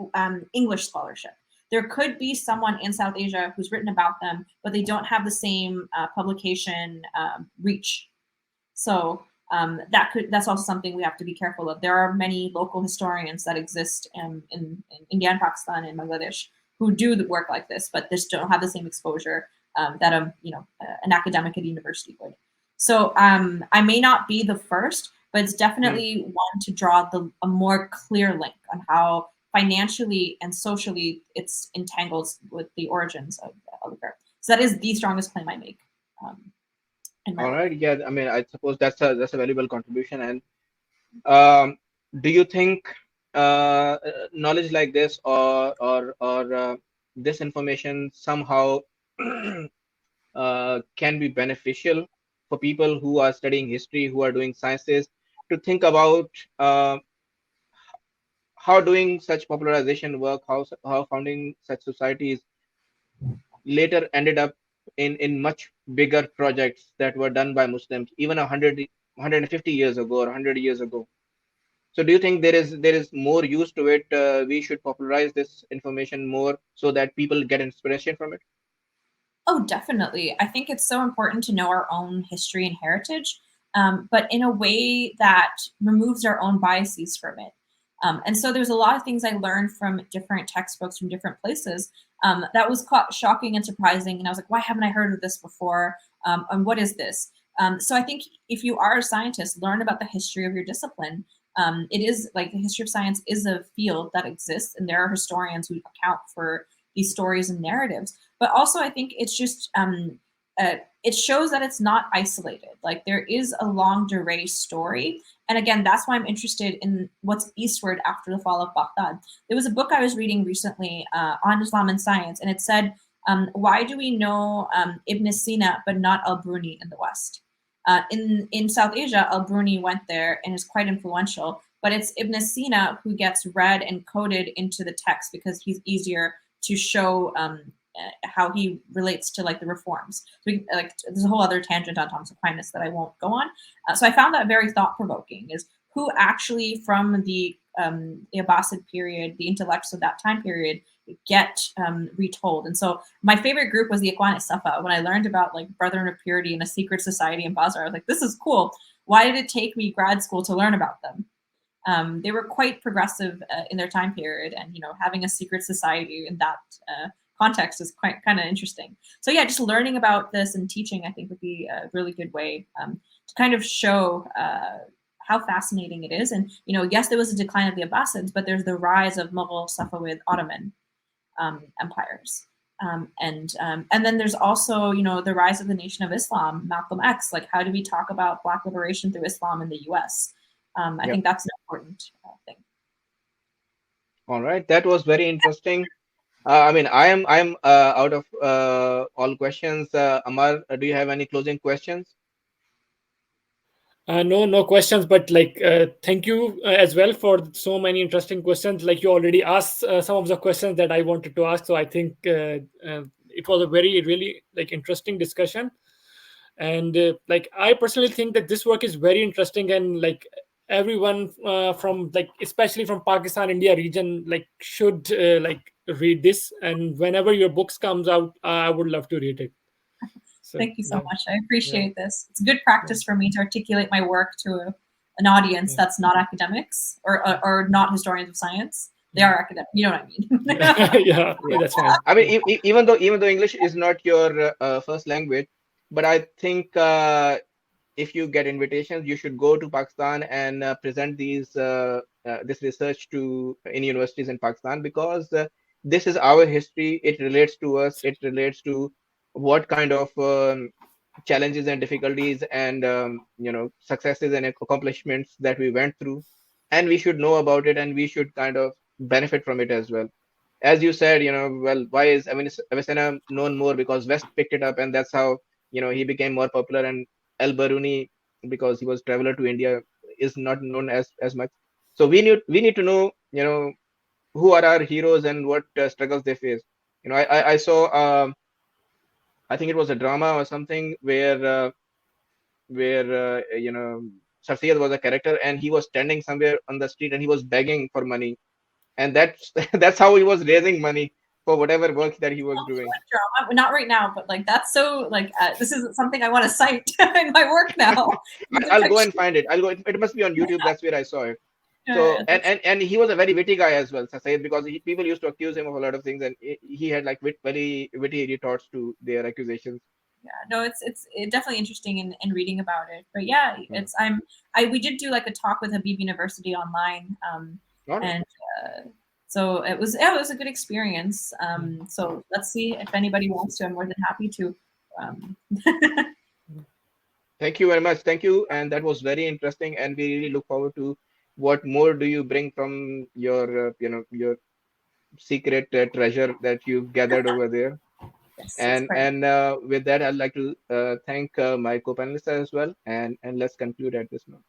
English scholarship. There could be someone in South Asia who's written about them, but they don't have the same publication reach. So that's also something we have to be careful of. There are many local historians that exist in India and Pakistan and Bangladesh who do the work like this, but just don't have the same exposure that an academic at a university would. So I may not be the first, but it's definitely one to draw a more clear link on how financially and socially it's entangled with the origins of Aligarh. So that is the strongest claim I make. All right, yeah. I mean, I suppose that's a valuable contribution. And do you think knowledge like this or this information somehow can be beneficial for people who are studying history, who are doing sciences, to think about how doing such popularization work, how founding such societies later ended up in much bigger projects that were done by Muslims even 150 years ago or 100 years ago. So do you think there is more use to it? We should popularize this information more so that people get inspiration from it? Oh, definitely. I think it's so important to know our own history and heritage, but in a way that removes our own biases from it. And so there's a lot of things I learned from different textbooks from different places that was quite shocking and surprising. And I was like, why haven't I heard of this before? And what is this? So I think if you are a scientist, learn about the history of your discipline. It is like the history of science is a field that exists, and there are historians who account for these stories and narratives. But also, I think it's just it shows that it's not isolated. Like there is a longue durée story. And again, that's why I'm interested in what's eastward after the fall of Baghdad. There was a book I was reading recently on Islam and science, and it said, why do we know Ibn Sina but not al-Bruni in the West? In South Asia, Al-Bruni went there and is quite influential, but it's Ibn Sina who gets read and coded into the text because he's easier to show how he relates to like the reforms. So there's a whole other tangent on Thomas Aquinas that I won't go on. So I found that very thought-provoking, is who actually from the Abbasid period, the intellects of that time period, get retold. And so my favorite group was the Ikhwan Safa. When I learned about like Brethren of Purity and a secret society in Basra, I was like, this is cool. Why did it take me grad school to learn about them? They were quite progressive in their time period, and having a secret society in that context is quite kind of interesting. So yeah, just learning about this and teaching, I think, would be a really good way to kind of show how fascinating it is. And yes, there was a decline of the Abbasids, but there's the rise of Mughal, Safavid, Ottoman empires. And then there's also, the rise of the Nation of Islam, Malcolm X. Like, how do we talk about Black liberation through Islam in the U.S.? I think that's an important thing. All right, that was very interesting. I mean, I'm out of all questions. Amar, do you have any closing questions? No questions, but like thank you as well for so many interesting questions. Like, you already asked some of the questions that I wanted to ask, so I think it was a very really like interesting discussion. And like, I personally think that this work is very interesting, and like everyone from like especially from Pakistan India region like should like read this, and whenever your books comes out, I would love to read it. So, thank you so much. I appreciate this. It's good practice for me to articulate my work to an audience that's not academics or not historians of science. They are academic. You know what I mean? Yeah, that's fine. I mean, even though English is not your first language, but I think if you get invitations, you should go to Pakistan and present this research in universities in Pakistan, because this is our history. It relates to us. It relates to what kind of challenges and difficulties and successes and accomplishments that we went through, and we should know about it, and we should kind of benefit from it as well. As you said, well, why is Avicenna known more? Because West picked it up, and that's how he became more popular. And Al-Biruni, because he was traveler to India, is not known as much. So we need to know who are our heroes and what struggles they face. I saw I think it was a drama or something where Sir Syed was a character, and he was standing somewhere on the street and he was begging for money, and that's that's how he was raising money for whatever work that he was doing. Drama. Not right now, but like that's so like this is something I want to cite in my work now. I'll go and find it. It must be on YouTube. That's where I saw it. So and he was a very witty guy as well, Sir Syed, because people used to accuse him of a lot of things, and he had like very witty retorts to their accusations. Yeah, no, it's definitely interesting in reading about it. But yeah, we did do like a talk with Habib University online, and so it was a good experience. So let's see if anybody wants to. I'm more than happy to. Thank you very much. Thank you, and that was very interesting, and we really look forward to what more do you bring from your your secret treasure that you've gathered over there. Yes, and with that, I'd like to thank my co-panelists as well, and let's conclude at this moment.